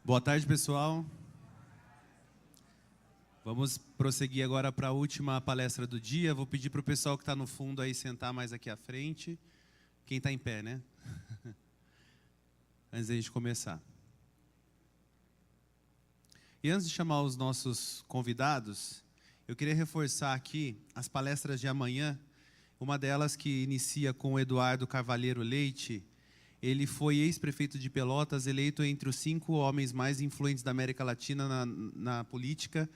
Boa tarde, pessoal. Vamos prosseguir agora para a última palestra do dia. Vou pedir para o pessoal que está no fundo aí sentar mais aqui à frente. Quem está em pé, né? Antes da gente começar. E antes de chamar os nossos convidados, eu queria reforçar aqui as palestras de amanhã. Uma delas que inicia com o Eduardo Carvalheiro Leite. Ele foi ex-prefeito de Pelotas, eleito entre os 5 homens mais influentes da América Latina na política.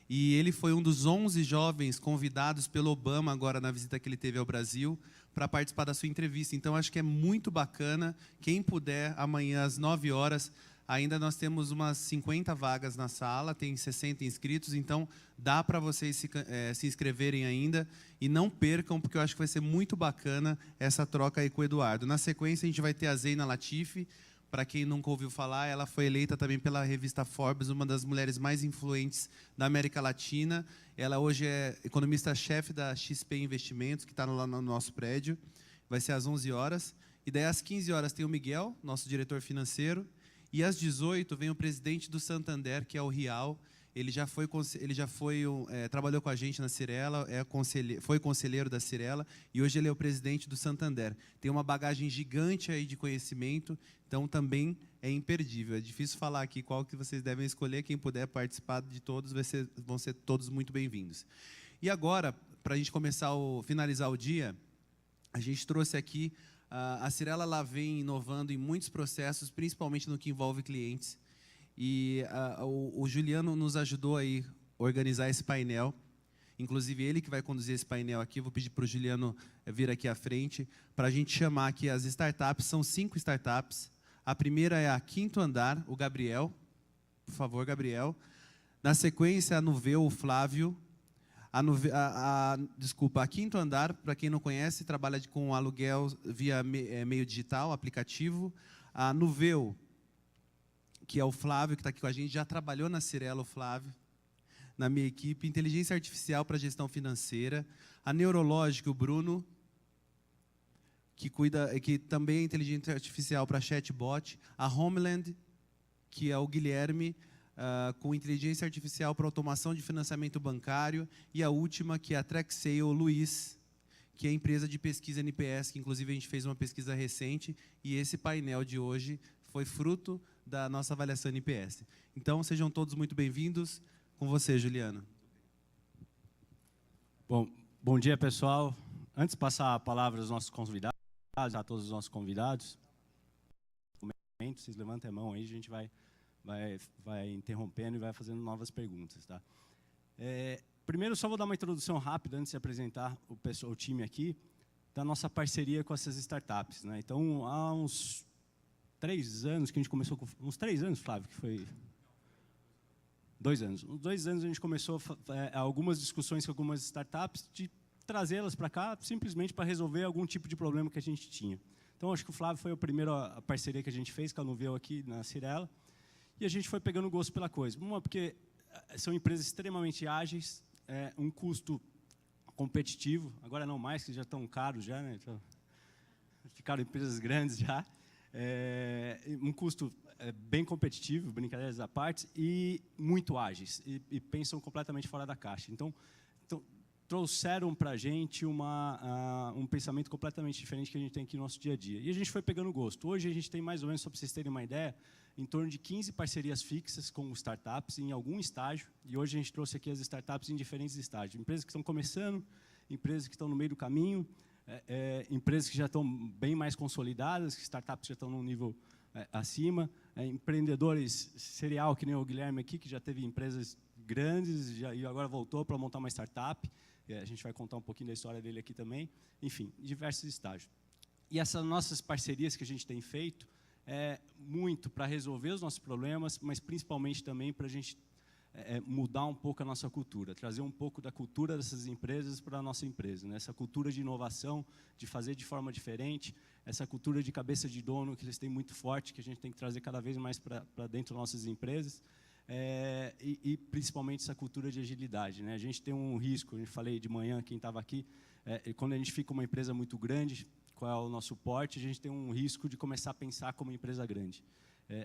E ele foi um dos 11 jovens convidados pelo Obama, agora na visita que ele teve ao Brasil, para participar da sua entrevista. Então, acho que é muito bacana. Quem puder, amanhã às 9 horas, ainda nós temos umas 50 vagas na sala, tem 60 inscritos, então dá para vocês se inscreverem ainda. E não percam, porque eu acho que vai ser muito bacana essa troca aí com o Eduardo. Na sequência, a gente vai ter a Zeina Latifi. Para quem nunca ouviu falar, ela foi eleita também pela revista Forbes, uma das mulheres mais influentes da América Latina. Ela hoje é economista-chefe da XP Investimentos, que está lá no nosso prédio. Vai ser às 11 horas. E daí, às 15 horas, tem o Miguel, nosso diretor financeiro. E às 18 vem o presidente do Santander, que é o Rial. Ele já trabalhou com a gente na Cyrela, foi conselheiro da Cyrela e hoje ele é o presidente do Santander. Tem uma bagagem gigante aí de conhecimento, então também é imperdível. É difícil falar aqui qual que vocês devem escolher. Quem puder participar de todos vão ser todos muito bem-vindos. E agora, para a gente finalizar o dia, a gente trouxe aqui a Cyrela. Ela vem inovando em muitos processos, principalmente no que envolve clientes. E o Juliano nos ajudou aí a organizar esse painel. Inclusive, ele que vai conduzir esse painel aqui. Vou pedir para o Juliano vir aqui à frente para a gente chamar aqui as startups. São 5 startups. A primeira é a Quinto Andar, o Gabriel. Por favor, Gabriel. Na sequência, a Nuveu, o Flávio. A Quinto Andar, para quem não conhece, trabalha com aluguel via meio digital, aplicativo. A Nuveu, que é o Flávio, que está aqui com a gente, já trabalhou na Cyrela, o Flávio, na minha equipe. Inteligência Artificial para Gestão Financeira. A Neurológica, o Bruno, que também é Inteligência Artificial para Chatbot. A Homeland, que é o Guilherme, com Inteligência Artificial para Automação de Financiamento Bancário. E a última, que é a TrackSale, o Luiz, que é a empresa de pesquisa NPS, que inclusive a gente fez uma pesquisa recente, e esse painel de hoje foi fruto da nossa avaliação NPS. Então, sejam todos muito bem-vindos. Com você, Juliano. Bom dia, pessoal. Antes de passar a palavra aos nossos convidados, a todos os nossos convidados, vocês levantem a mão aí, a gente vai interrompendo e vai fazendo novas perguntas. Tá? Primeiro, só vou dar uma introdução rápida, antes de apresentar o time aqui, da nossa parceria com essas startups. Né? Então, há uns 3 anos que a gente começou com... Uns 3 anos, Flávio, que foi... 2 anos. Uns 2 anos a gente começou algumas discussões com algumas startups de trazê-las para cá simplesmente para resolver algum tipo de problema que a gente tinha. Então, acho que o Flávio foi a primeira parceria que a gente fez com a Nuveu aqui na Cyrela. E a gente foi pegando gosto pela coisa. Uma, porque são empresas extremamente ágeis, um custo competitivo. Agora não mais, que já estão caros, já, né? Então, ficaram empresas grandes já. Um custo bem competitivo, brincadeiras à parte, e muito ágeis, e pensam completamente fora da caixa. Então trouxeram para a gente um pensamento completamente diferente que a gente tem aqui no nosso dia a dia. E a gente foi pegando gosto. Hoje a gente tem mais ou menos, só para vocês terem uma ideia, em torno de 15 parcerias fixas com startups em algum estágio, e hoje a gente trouxe aqui as startups em diferentes estágios. Empresas que estão começando, empresas que estão no meio do caminho, empresas que já estão bem mais consolidadas, startups que já estão num nível acima, empreendedores serial, que nem o Guilherme aqui, que já teve empresas grandes e agora voltou para montar uma startup. A gente vai contar um pouquinho da história dele aqui também. Enfim, diversos estágios. E essas nossas parcerias que a gente tem feito muito para resolver os nossos problemas, mas principalmente também para a gente mudar um pouco a nossa cultura, trazer um pouco da cultura dessas empresas para a nossa empresa, né? Essa cultura de inovação, de fazer de forma diferente, essa cultura de cabeça de dono que eles têm muito forte, que a gente tem que trazer cada vez mais para dentro das nossas empresas, e principalmente essa cultura de agilidade, né? A gente tem um risco, eu falei de manhã, quem estava aqui, quando a gente fica uma empresa muito grande, qual é o nosso porte, a gente tem um risco de começar a pensar como empresa grande.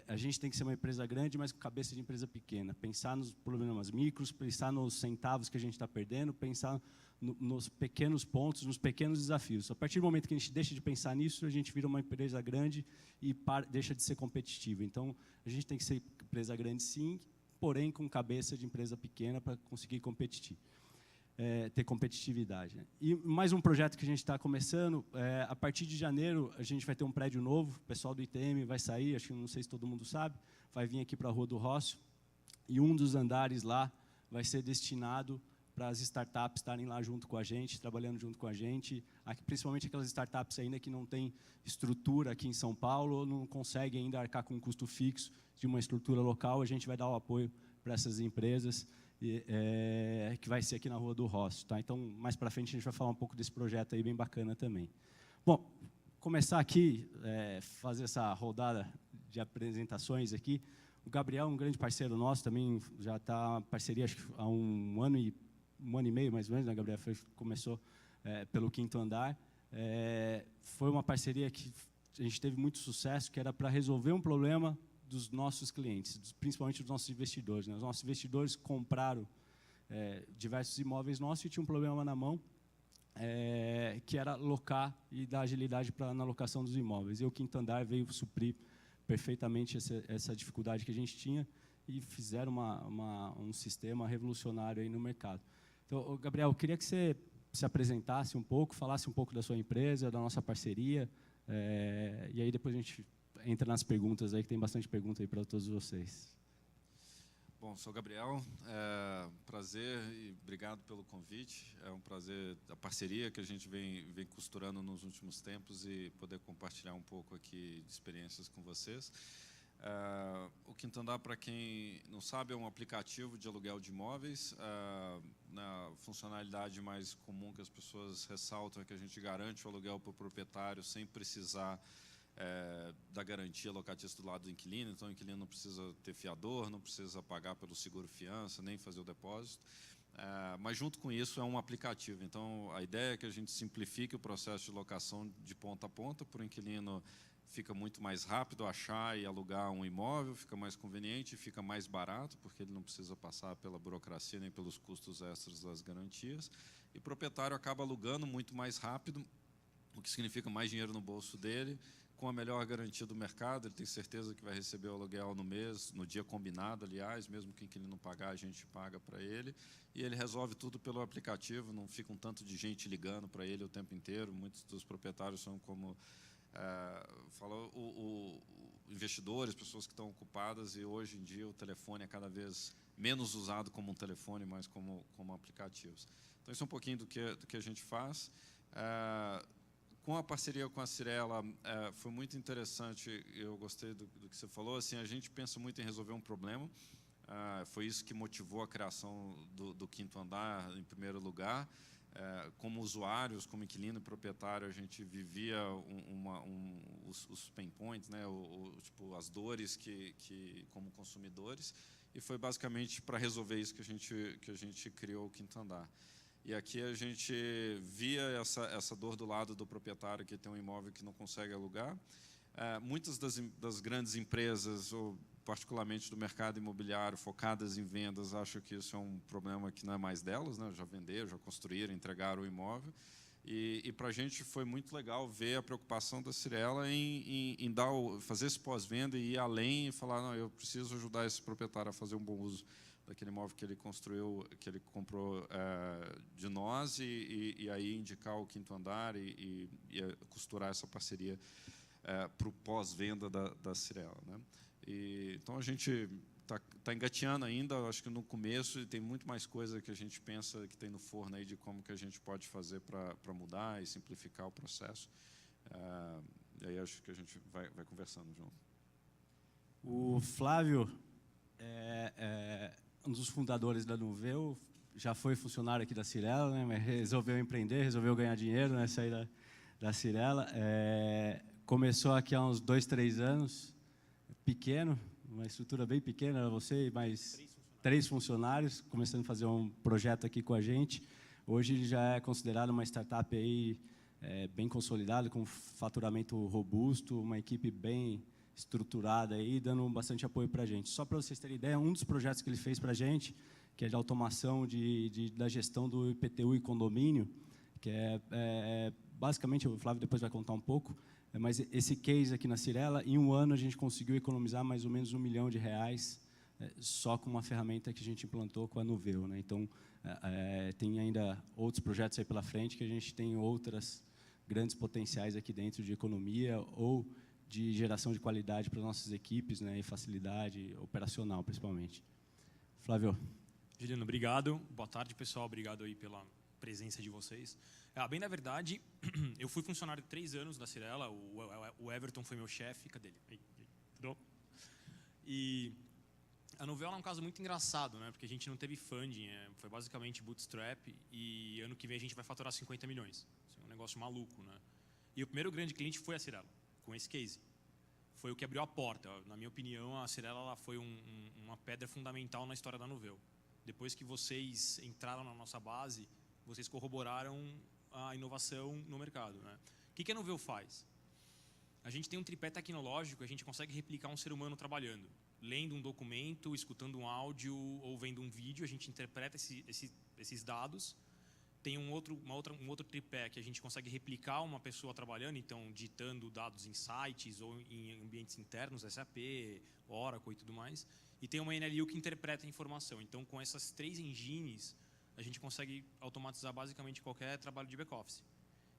A gente tem que ser uma empresa grande, mas com cabeça de empresa pequena. Pensar nos problemas micros, pensar nos centavos que a gente está perdendo, pensar nos pequenos pontos, nos pequenos desafios. A partir do momento que a gente deixa de pensar nisso, a gente vira uma empresa grande e deixa de ser competitivo. Então, a gente tem que ser empresa grande, sim, porém com cabeça de empresa pequena para conseguir competir. Ter competitividade. Né? E mais um projeto que a gente está começando, a partir de janeiro a gente vai ter um prédio novo, o pessoal do ITM vai sair, acho que não sei se todo mundo sabe, vai vir aqui para a Rua do Rócio, e um dos andares lá vai ser destinado para as startups estarem lá junto com a gente, trabalhando junto com a gente, principalmente aquelas startups ainda que não têm estrutura aqui em São Paulo, ou não conseguem ainda arcar com um custo fixo de uma estrutura local, a gente vai dar o apoio para essas empresas, que vai ser aqui na Rua do Rócio. Tá? Então, mais para frente, a gente vai falar um pouco desse projeto aí, bem bacana também. Bom, começar aqui, fazer essa rodada de apresentações aqui. O Gabriel é um grande parceiro nosso, também já está parceria acho que há um ano e meio, mais ou menos, né, Gabriel? Começou pelo Quinto Andar. Foi uma parceria que a gente teve muito sucesso, que era para resolver um problema dos nossos clientes, principalmente dos nossos investidores. Né? Os nossos investidores compraram diversos imóveis nossos e tinham um problema na mão, que era locar e dar agilidade na locação dos imóveis. E o Quinto Andar veio suprir perfeitamente essa dificuldade que a gente tinha e fizeram um sistema revolucionário aí no mercado. Então, Gabriel, eu queria que você se apresentasse um pouco, falasse um pouco da sua empresa, da nossa parceria, e aí depois a gente entra nas perguntas aí, que tem bastante pergunta aí para todos vocês. Bom, sou o Gabriel, prazer e obrigado pelo convite. É um prazer a parceria que a gente vem costurando nos últimos tempos e poder compartilhar um pouco aqui de experiências com vocês. O Quinto Andar, para quem não sabe, é um aplicativo de aluguel de imóveis. A funcionalidade mais comum que as pessoas ressaltam é que a gente garante o aluguel para o proprietário sem precisar da garantia locatícia do lado do inquilino. Então, o inquilino não precisa ter fiador, não precisa pagar pelo seguro-fiança, nem fazer o depósito. Mas, junto com isso, é um aplicativo. Então, a ideia é que a gente simplifique o processo de locação de ponta a ponta. Para o inquilino, fica muito mais rápido achar e alugar um imóvel, fica mais conveniente, fica mais barato, porque ele não precisa passar pela burocracia nem pelos custos extras das garantias. E o proprietário acaba alugando muito mais rápido, o que significa mais dinheiro no bolso dele, com a melhor garantia do mercado. Ele tem certeza que vai receber o aluguel no mês, no dia combinado, aliás, mesmo que ele não pagar, a gente paga para ele. E ele resolve tudo pelo aplicativo, não fica um tanto de gente ligando para ele o tempo inteiro. Muitos dos proprietários são como falou, investidores, pessoas que estão ocupadas, e hoje em dia o telefone é cada vez menos usado como um telefone, mas como aplicativos. Então, isso é um pouquinho do que a gente faz. Com a parceria com a Cyrela, foi muito interessante, eu gostei do que você falou. Assim, a gente pensa muito em resolver um problema, foi isso que motivou a criação do Quinto Andar, em primeiro lugar. Como usuários, como inquilino e proprietário, a gente vivia os pain points, né, tipo, as dores como consumidores, e foi basicamente para resolver isso que a gente criou o Quinto Andar. E aqui a gente via essa dor do lado do proprietário que tem um imóvel que não consegue alugar. Muitas das grandes empresas, ou particularmente do mercado imobiliário, focadas em vendas, acham que isso é um problema que não é mais delas, né? Já venderam, já construíram, entregaram o imóvel. E para a gente foi muito legal ver a preocupação da Cyrela em fazer esse pós-venda e ir além e falar, não, eu preciso ajudar esse proprietário a fazer um bom uso daquele imóvel que ele construiu, que ele comprou de nós, e aí indicar o Quinto Andar e costurar essa parceria para o pós-venda da Cyrela, né? Então, a gente está engateando ainda, acho que no começo, e tem muito mais coisa que a gente pensa que tem no forno aí de como que a gente pode fazer para mudar e simplificar o processo. E aí acho que a gente vai conversando junto. O Flávio é um dos fundadores da Nuveu, já foi funcionário aqui da Cyrela, né, mas resolveu empreender, resolveu ganhar dinheiro, né, sair da Cyrela. Começou aqui há uns 2, 3 anos, pequeno, uma estrutura bem pequena, era você e mais 3 funcionários, começando a fazer um projeto aqui com a gente. Hoje ele já é considerado uma startup aí, bem consolidada, com faturamento robusto, uma equipe bem estruturada aí, dando bastante apoio para a gente. Só para vocês terem ideia, um dos projetos que ele fez para a gente, que é de automação da gestão do IPTU e condomínio, que basicamente, o Flávio depois vai contar um pouco, mas esse case aqui na Cyrela, em um ano a gente conseguiu economizar mais ou menos R$1 milhão só com uma ferramenta que a gente implantou com a Nuveo, né? Então, tem ainda outros projetos aí pela frente que a gente tem outras grandes potenciais aqui dentro de economia ou de geração de qualidade para as nossas equipes, né? E facilidade operacional, principalmente. Flávio. Juliano, obrigado. Boa tarde, pessoal. Obrigado aí pela presença de vocês. Bem, na verdade, eu fui funcionário de 3 anos da Cyrela. O Everton foi meu chefe. Cadê ele? Tudo? E a Nuveo é um caso muito engraçado, né? Porque a gente não teve funding, foi basicamente bootstrap, e ano que vem a gente vai faturar 50 milhões. Isso é um negócio maluco, né? E o primeiro grande cliente foi a Cyrela, com esse case. Foi o que abriu a porta. Na minha opinião, a Cyrela ela foi uma pedra fundamental na história da Nuveo. Depois que vocês entraram na nossa base, vocês corroboraram a inovação no mercado, né? O que a Nuveo faz? A gente tem um tripé tecnológico, a gente consegue replicar um ser humano trabalhando. Lendo um documento, escutando um áudio ou vendo um vídeo, a gente interpreta esses dados. Tem um outro tripé que a gente consegue replicar uma pessoa trabalhando, então digitando dados em sites ou em ambientes internos, SAP, Oracle e tudo mais. E tem uma NLU que interpreta a informação. Então, com essas 3 engines, a gente consegue automatizar basicamente qualquer trabalho de back-office.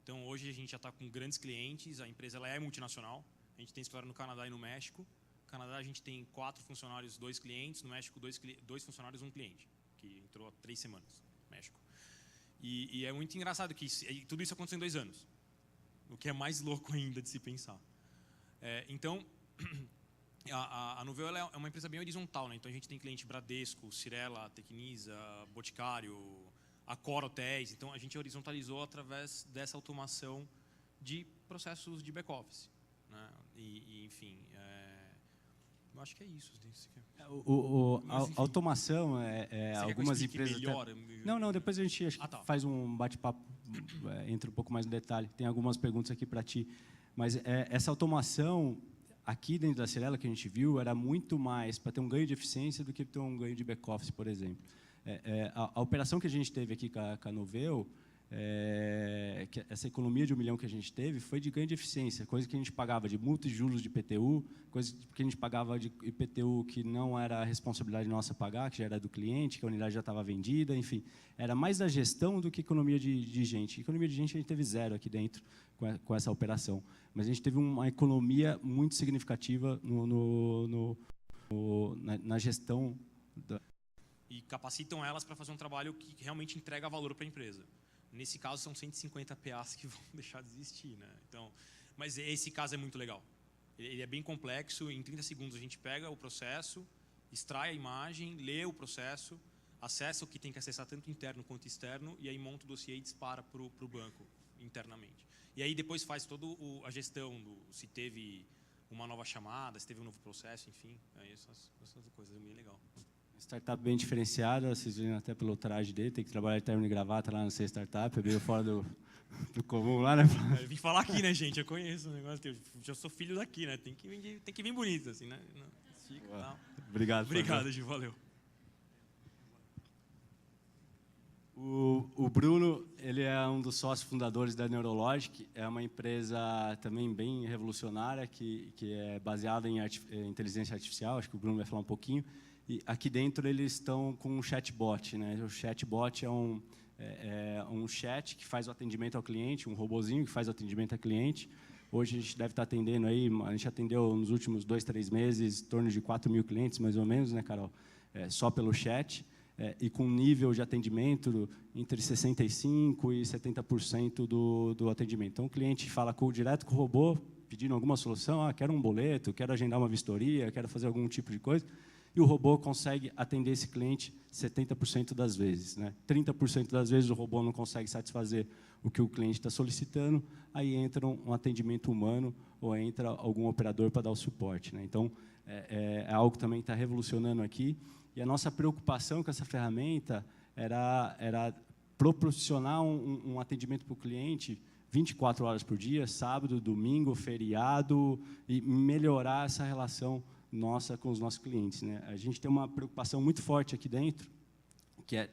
Então, hoje a gente já está com grandes clientes, a empresa ela é multinacional, a gente tem escritório no Canadá e no México. No Canadá a gente tem 4 funcionários, 2 clientes, no México 2 funcionários, 1 cliente, que entrou há 3 semanas no México. E é muito engraçado que tudo isso aconteceu em 2 anos, o que é mais louco ainda de se pensar. Então, a Nuveo ela é uma empresa bem horizontal, né? Então a gente tem cliente Bradesco, Cyrela, Tecnisa, Boticário, Accor Hotéis. Então a gente horizontalizou através dessa automação de processos de back-office, né? Enfim, eu acho que é isso. A automação algumas empresas. Melhora? Não, depois a gente faz um bate-papo, entra um pouco mais no detalhe. Tem algumas perguntas aqui para ti. Mas essa automação, aqui dentro da Cyrela, que a gente viu, era muito mais para ter um ganho de eficiência do que ter um ganho de back-office, por exemplo. A operação que a gente teve aqui com a Nuveo, que essa economia de R$1 milhão que a gente teve foi de ganho de eficiência, coisa que a gente pagava de multa e juros de IPTU, coisa que a gente pagava de IPTU que não era a responsabilidade nossa pagar, que já era do cliente, que a unidade já estava vendida, enfim. Era mais da gestão do que economia de gente. Economia de gente a gente teve 0 aqui dentro com essa operação. Mas a gente teve uma economia muito significativa na gestão. E capacitam elas para fazer um trabalho que realmente entrega valor para a empresa. Nesse caso, são 150 PAs que vão deixar de existir, né? Então, mas esse caso é muito legal. Ele é bem complexo. Em 30 segundos, a gente pega o processo, extrai a imagem, lê o processo, acessa o que tem que acessar, tanto interno quanto externo, e aí monta o dossiê e dispara para o banco internamente. E aí depois faz toda a gestão, se teve uma nova chamada, se teve um novo processo, enfim. Essas coisas é bem legal. Startup bem diferenciada, vocês viram até pelo traje dele, tem que trabalhar de terno e gravata lá no Ser Startup, é meio fora do comum lá, né? Eu vim falar aqui, né, gente? Eu conheço o negócio, eu já sou filho daqui, né? Tem que vir bonito, assim, né? Chico, tal. Obrigado, Gil, valeu. O Bruno, ele é um dos sócios fundadores da Neurologic, é uma empresa também bem revolucionária, que é baseada em inteligência artificial, acho que o Bruno vai falar um pouquinho. E aqui dentro eles estão com um chatbot, né? O chatbot é um chat que faz o atendimento ao cliente, um robozinho que faz o atendimento ao cliente. Hoje a gente deve estar atendendo aí, a gente atendeu nos últimos 2, 3 meses, em torno de 4.000 clientes, mais ou menos, né, Carol? Só pelo chat. E com nível de atendimento entre 65% e 70% do atendimento. Então, o cliente fala direto com o robô, pedindo alguma solução, quero um boleto, quero agendar uma vistoria, quero fazer algum tipo de coisa, e o robô consegue atender esse cliente 70% das vezes, né? 30% das vezes o robô não consegue satisfazer o que o cliente está solicitando, aí entra um atendimento humano ou entra algum operador para dar o suporte, né? Então, é algo que também está revolucionando aqui. E a nossa preocupação com essa ferramenta era proporcionar um atendimento para o cliente 24 horas por dia, sábado, domingo, feriado, e melhorar essa relação nossa com os nossos clientes, né? A gente tem uma preocupação muito forte aqui dentro, que é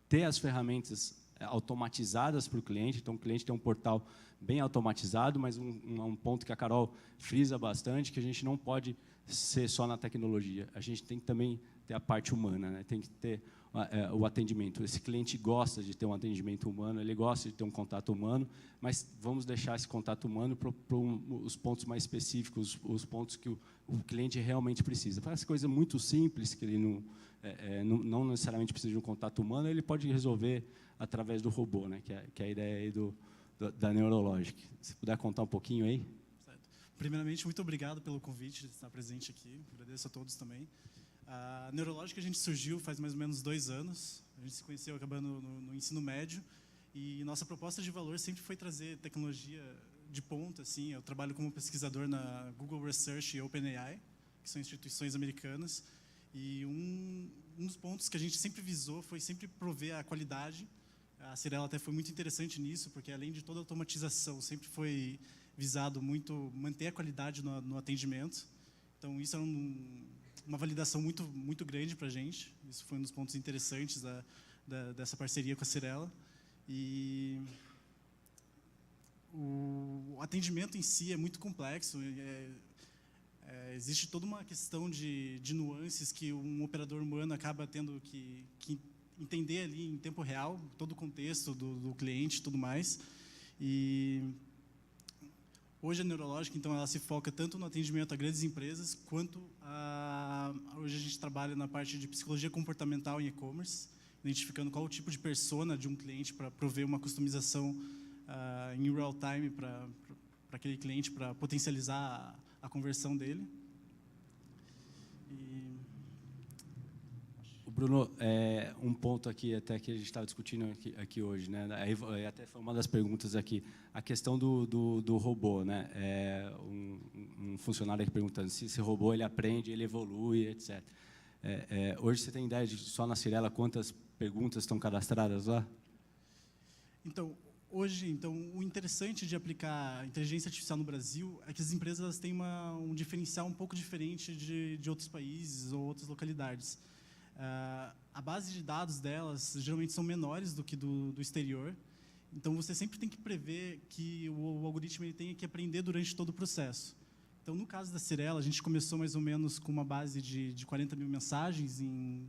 ter as ferramentas automatizadas para o cliente. Então, o cliente tem um portal bem automatizado, mas um ponto que a Carol frisa bastante, que a gente não pode ser só na tecnologia. A gente tem que também ter a parte humana, né? Tem que ter o atendimento. Esse cliente gosta de ter um atendimento humano, ele gosta de ter um contato humano, mas vamos deixar esse contato humano para os pontos mais específicos, os pontos que o cliente realmente precisa. Para essa coisa muito simples, que ele não necessariamente precisa de um contato humano, ele pode resolver através do robô, né? Que é a ideia aí da Neurologic. Se puder contar um pouquinho aí. Certo. Primeiramente, muito obrigado pelo convite de estar presente aqui. Agradeço a todos também. A Neurologic, a gente surgiu faz mais ou menos 2 anos. A gente se conheceu acabando no ensino médio. E nossa proposta de valor sempre foi trazer tecnologia de ponta. Assim. Eu trabalho como pesquisador na Google Research e OpenAI, que são instituições americanas. E um dos pontos que a gente sempre visou foi sempre prover a qualidade. A Cyrela até foi muito interessante nisso, porque além de toda a automatização, sempre foi visado muito manter a qualidade no atendimento. Então, isso é uma validação muito grande para a gente. Isso foi um dos pontos interessantes dessa parceria com a Cyrela. E o atendimento em si é muito complexo. Existe toda uma questão de nuances que um operador humano acaba tendo que entender ali em tempo real, todo o contexto do cliente e tudo mais. E hoje a Neurologic, então, ela se foca tanto no atendimento a grandes empresas, quanto hoje a gente trabalha na parte de psicologia comportamental em e-commerce, identificando qual o tipo de persona de um cliente para prover uma customização em real time para aquele cliente, para potencializar a conversão dele. Bruno, um ponto aqui até que a gente estava discutindo aqui hoje, né? Aí até foi uma das perguntas aqui, a questão do robô, né? Um funcionário aqui perguntando se esse robô ele aprende, ele evolui, etc. Hoje você tem ideia de só na Cyrela quantas perguntas estão cadastradas lá? Então, hoje, o interessante de aplicar inteligência artificial no Brasil é que as empresas elas têm um diferencial um pouco diferente de outros países ou outras localidades. A base de dados delas geralmente são menores do que do exterior, então você sempre tem que prever que o algoritmo ele tenha que aprender durante todo o processo. Então, no caso da Cyrela, a gente começou mais ou menos com uma base de 40 mil mensagens em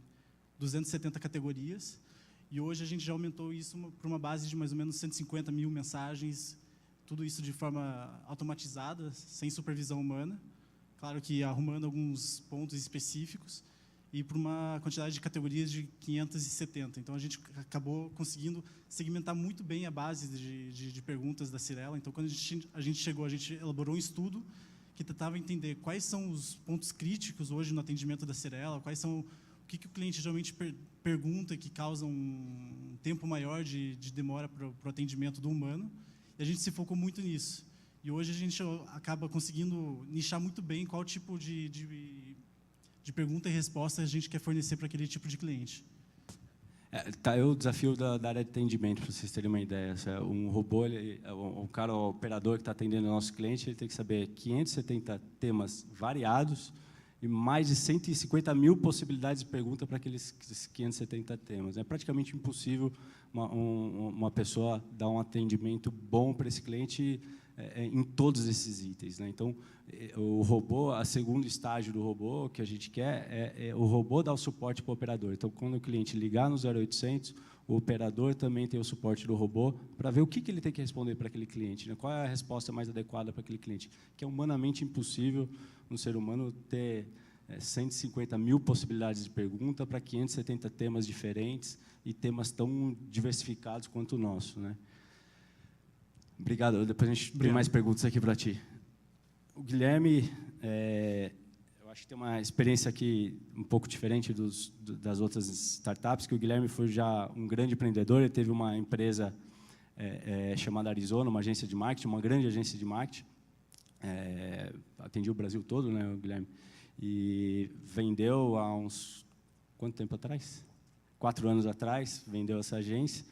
270 categorias, e hoje a gente já aumentou isso para uma base de mais ou menos 150 mil mensagens, tudo isso de forma automatizada, sem supervisão humana, claro que arrumando alguns pontos específicos, e para uma quantidade de categorias de 570. Então, a gente acabou conseguindo segmentar muito bem a base de perguntas da Cyrela. Então, quando a gente chegou, a gente elaborou um estudo que tentava entender quais são os pontos críticos hoje no atendimento da Cyrela, quais são o que o cliente geralmente pergunta que causa um tempo maior de demora para o atendimento do humano. E a gente se focou muito nisso. E hoje a gente acaba conseguindo nichar muito bem qual tipo de pergunta e resposta a gente quer fornecer para aquele tipo de cliente. Tá, o desafio da área de atendimento, para vocês terem uma ideia. Um robô, o cara, o operador que está atendendo o nosso cliente, ele tem que saber 570 temas variados e mais de 150 mil possibilidades de pergunta para aqueles 570 temas. É praticamente impossível uma pessoa dar um atendimento bom para esse cliente em todos esses itens, né? Então, o robô, a segundo estágio do robô que a gente quer é o robô dar o suporte para o operador. Então, quando o cliente ligar no 0800, o operador também tem o suporte do robô para ver o que ele tem que responder para aquele cliente, né? Qual é a resposta mais adequada para aquele cliente, que é humanamente impossível um ser humano ter 150 mil possibilidades de pergunta para 570 temas diferentes e temas tão diversificados quanto o nosso, né? Obrigado. Depois a gente tem mais perguntas aqui para ti. O Guilherme, eu acho que tem uma experiência aqui um pouco diferente das outras startups, que o Guilherme foi já um grande empreendedor, ele teve uma empresa chamada Arizona, uma agência de marketing, uma grande agência de marketing, atendia o Brasil todo, né, o Guilherme, e vendeu há uns, quanto tempo atrás? 4 anos atrás, vendeu essa agência.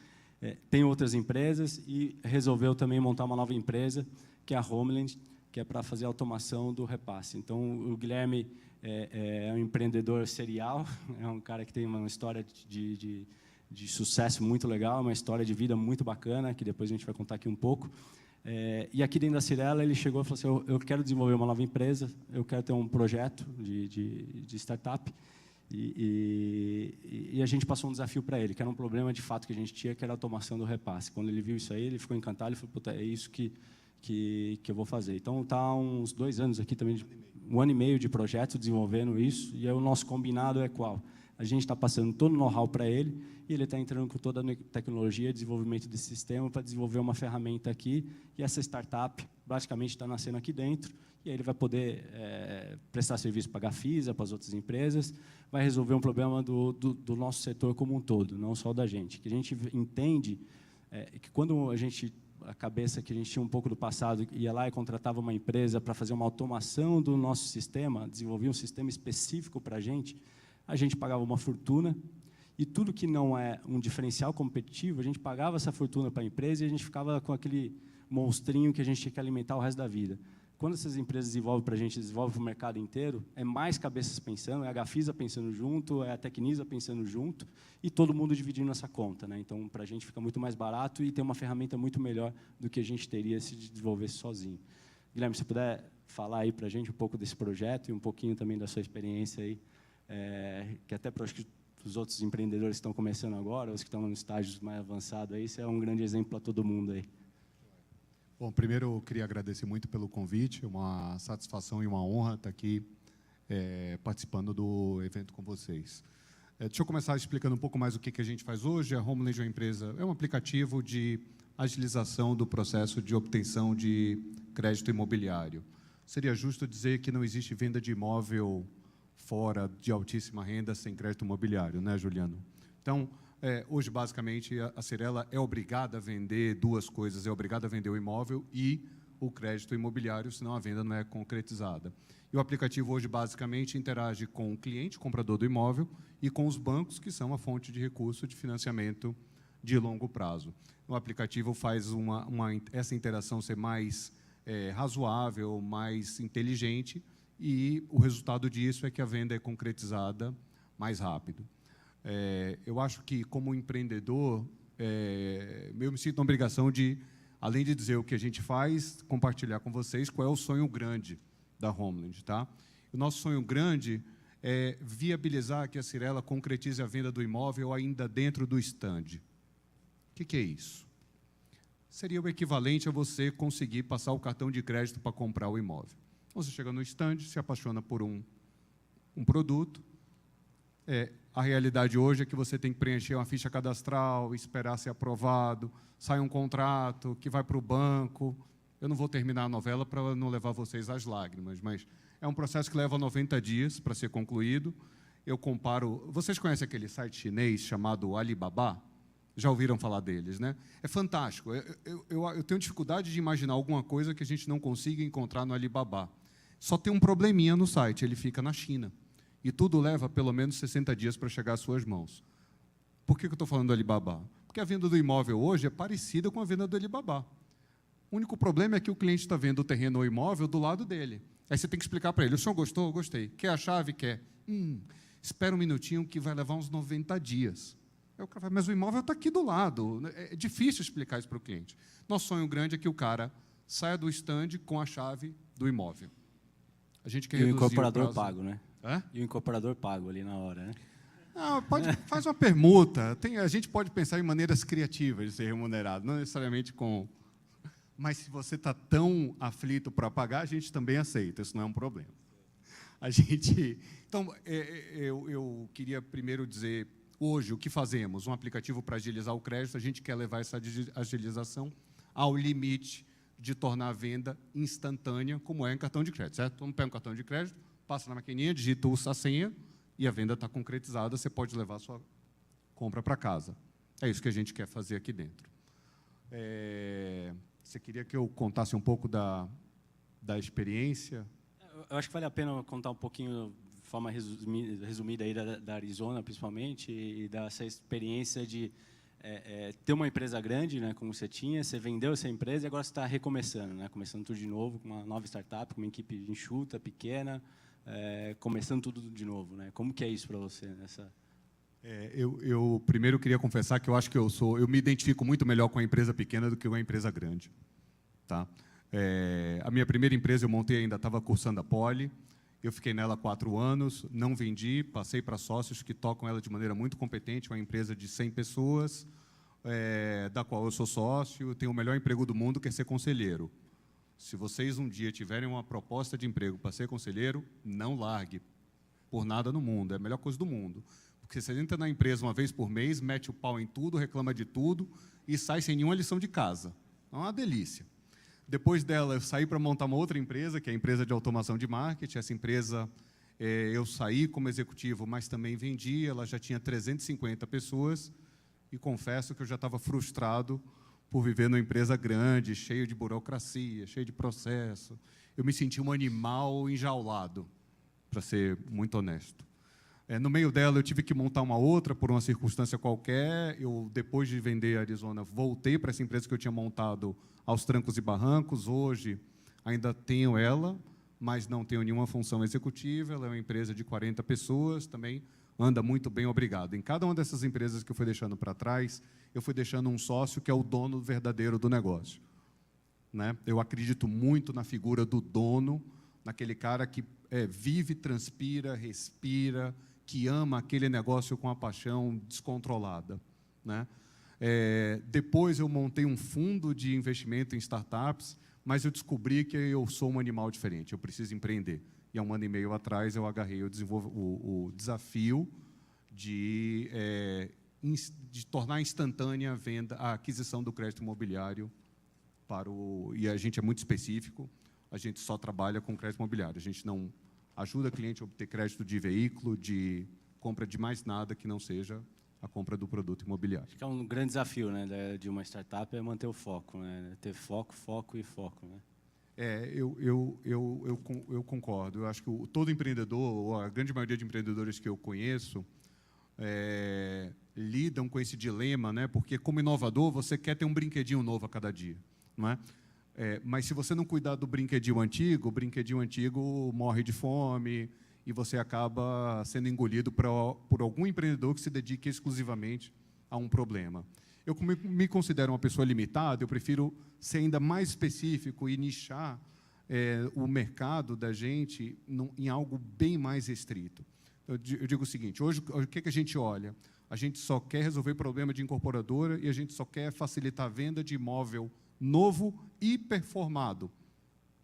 tem outras empresas e resolveu também montar uma nova empresa, que é a Homeland, que é para fazer a automação do repasse. Então, o Guilherme é um empreendedor serial, é um cara que tem uma história de sucesso muito legal, uma história de vida muito bacana, que depois a gente vai contar aqui um pouco. E aqui dentro da Cyrela, ele chegou e falou assim, eu quero desenvolver uma nova empresa, eu quero ter um projeto de startup, e a gente passou um desafio para ele, que era um problema de fato que a gente tinha, que era a automação do repasse. Quando ele viu isso aí, ele ficou encantado, ele falou, puta, é isso que eu vou fazer. Então, está há uns 2 anos aqui também, 1 ano e meio de projeto, desenvolvendo isso, e aí o nosso combinado é qual? A gente está passando todo o know-how para ele, e ele está entrando com toda a tecnologia, desenvolvimento desse sistema, para desenvolver uma ferramenta aqui, e essa startup basicamente está nascendo aqui dentro, e aí ele vai poder prestar serviço para a Gafisa, para as outras empresas, vai resolver um problema do nosso setor como um todo, não só da gente. Que a gente entende que quando a cabeça que a gente tinha um pouco do passado, ia lá e contratava uma empresa para fazer uma automação do nosso sistema, desenvolvia um sistema específico para a gente pagava uma fortuna, e tudo que não é um diferencial competitivo, a gente pagava essa fortuna para a empresa e a gente ficava com aquele monstrinho que a gente tinha que alimentar o resto da vida. Quando essas empresas desenvolvem para a gente, desenvolvem para o mercado inteiro, é mais cabeças pensando, é a Gafisa pensando junto, é a Tecnisa pensando junto, e todo mundo dividindo essa conta, né? Então, para a gente fica muito mais barato e tem uma ferramenta muito melhor do que a gente teria se desenvolvesse sozinho. Guilherme, se puder falar aí para a gente um pouco desse projeto e um pouquinho também da sua experiência aí, que até para os outros empreendedores que estão começando agora, os que estão nos estágios mais avançados, aí, isso é um grande exemplo para todo mundo aí. Bom, primeiro eu queria agradecer muito pelo convite, é uma satisfação e uma honra estar aqui participando do evento com vocês. Deixa eu começar explicando um pouco mais o que a gente faz hoje. A Homeland é uma empresa, é um aplicativo de agilização do processo de obtenção de crédito imobiliário. Seria justo dizer que não existe venda de imóvel fora de altíssima renda sem crédito imobiliário, né, Juliano? Então, hoje, basicamente, a Cyrela é obrigada a vender 2 coisas, é obrigada a vender o imóvel e o crédito imobiliário, senão a venda não é concretizada. E o aplicativo hoje, basicamente, interage com o cliente, comprador do imóvel, e com os bancos, que são a fonte de recurso de financiamento de longo prazo. O aplicativo faz essa interação ser mais razoável, mais inteligente, e o resultado disso é que a venda é concretizada mais rápido. Eu acho que, como empreendedor, eu me sinto na obrigação de, além de dizer o que a gente faz, compartilhar com vocês qual é o sonho grande da Homeland. Tá? O nosso sonho grande é viabilizar que a Cyrela concretize a venda do imóvel ainda dentro do stand. O que é isso? Seria o equivalente a você conseguir passar o cartão de crédito para comprar o imóvel. Você chega no stand, se apaixona por um produto. A realidade hoje é que você tem que preencher uma ficha cadastral, esperar ser aprovado, sai um contrato que vai para o banco. Eu não vou terminar a novela para não levar vocês às lágrimas, mas é um processo que leva 90 dias para ser concluído. Eu comparo... Vocês conhecem aquele site chinês chamado Alibaba? Já ouviram falar deles, né? É fantástico. Eu tenho dificuldade de imaginar alguma coisa que a gente não consiga encontrar no Alibaba. Só tem um probleminha no site, ele fica na China. E tudo leva pelo menos 60 dias para chegar às suas mãos. Por que eu estou falando do Alibaba? Porque a venda do imóvel hoje é parecida com a venda do Alibaba. O único problema é que o cliente está vendo o terreno ou imóvel do lado dele. Aí você tem que explicar para ele, o senhor gostou? Gostei. Quer a chave? Quer. Espera um minutinho que vai levar uns 90 dias. Aí o cara fala, mas o imóvel está aqui do lado. É difícil explicar isso para o cliente. Nosso sonho grande é que o cara saia do stand com a chave do imóvel. A gente quer reduzir o incorporador prazo. pago, né? E o incorporador pago ali na hora, né? Faz uma permuta. A gente pode pensar em maneiras criativas de ser remunerado, não necessariamente com... Mas se você está tão aflito para pagar, a gente também aceita, isso não é um problema. Então, eu queria primeiro dizer, hoje, o que fazemos? Um aplicativo para agilizar o crédito, a gente quer levar essa agilização ao limite de tornar a venda instantânea, como é em cartão de crédito, certo? Então, pega um cartão de crédito, passa na maquininha, digita a senha e a venda está concretizada, você pode levar a sua compra para casa. É isso que a gente quer fazer aqui dentro. Você queria que eu contasse um pouco da experiência? Eu acho que vale a pena contar um pouquinho, de forma resumida aí da Arizona, principalmente, e dessa experiência de ter uma empresa grande, né, como você tinha, você vendeu essa empresa e agora você está recomeçando, né, começando tudo de novo, com uma nova startup, com uma equipe enxuta, pequena, começando tudo de novo, né? Como que é isso para você nessa? Eu primeiro queria confessar que eu acho que eu me identifico muito melhor com a empresa pequena do que com a empresa grande, tá? A minha primeira empresa eu montei, ainda estava cursando a Poli, eu fiquei nela 4 anos, não vendi, passei para sócios que tocam ela de maneira muito competente, uma empresa de 100 pessoas, da qual eu sou sócio, tenho o melhor emprego do mundo, que é ser conselheiro. Se vocês um dia tiverem uma proposta de emprego para ser conselheiro, não largue, por nada no mundo, é a melhor coisa do mundo. Porque você entra na empresa uma vez por mês, mete o pau em tudo, reclama de tudo e sai sem nenhuma lição de casa. É uma delícia. Depois dela, eu saí para montar uma outra empresa, que é a empresa de automação de marketing. Essa empresa, eu saí como executivo, mas também vendi. Ela já tinha 350 pessoas e confesso que eu já estava frustrado por viver numa empresa grande, cheio de burocracia, cheio de processo. Eu me senti um animal enjaulado, para ser muito honesto. No meio dela, eu tive que montar uma outra por uma circunstância qualquer. Eu, depois de vender a Arizona, voltei para essa empresa que eu tinha montado aos trancos e barrancos. Hoje, ainda tenho ela, mas não tenho nenhuma função executiva. Ela é uma empresa de 40 pessoas, também anda muito bem, obrigado. Em cada uma dessas empresas que eu fui deixando para trás, eu fui deixando um sócio que é o dono verdadeiro do negócio, né? Eu acredito muito na figura do dono, naquele cara que vive, transpira, respira, que ama aquele negócio com a paixão descontrolada, né? Depois eu montei um fundo de investimento em startups, mas eu descobri que eu sou um animal diferente, eu preciso empreender. E há 1 ano e meio atrás eu agarrei o desafio de tornar instantânea a aquisição do crédito imobiliário e a gente é muito específico, a gente só trabalha com crédito imobiliário, a gente não ajuda o cliente a obter crédito de veículo, de compra de mais nada que não seja a compra do produto imobiliário. Acho que é um grande desafio, né, de uma startup é manter o foco, né? Ter foco, foco e foco, né? Eu concordo. Eu acho que todo empreendedor, ou a grande maioria de empreendedores que eu conheço, lidam com esse dilema, né? Porque, como inovador, você quer ter um brinquedinho novo a cada dia, não é? Mas, se você não cuidar do brinquedinho antigo, o brinquedinho antigo morre de fome e você acaba sendo engolido por algum empreendedor que se dedique exclusivamente a um problema. Eu me considero uma pessoa limitada, eu prefiro ser ainda mais específico e nichar o mercado da gente em algo bem mais restrito. Eu digo o seguinte, hoje, o que a gente olha? A gente só quer resolver problema de incorporadora e a gente só quer facilitar a venda de imóvel novo e performado.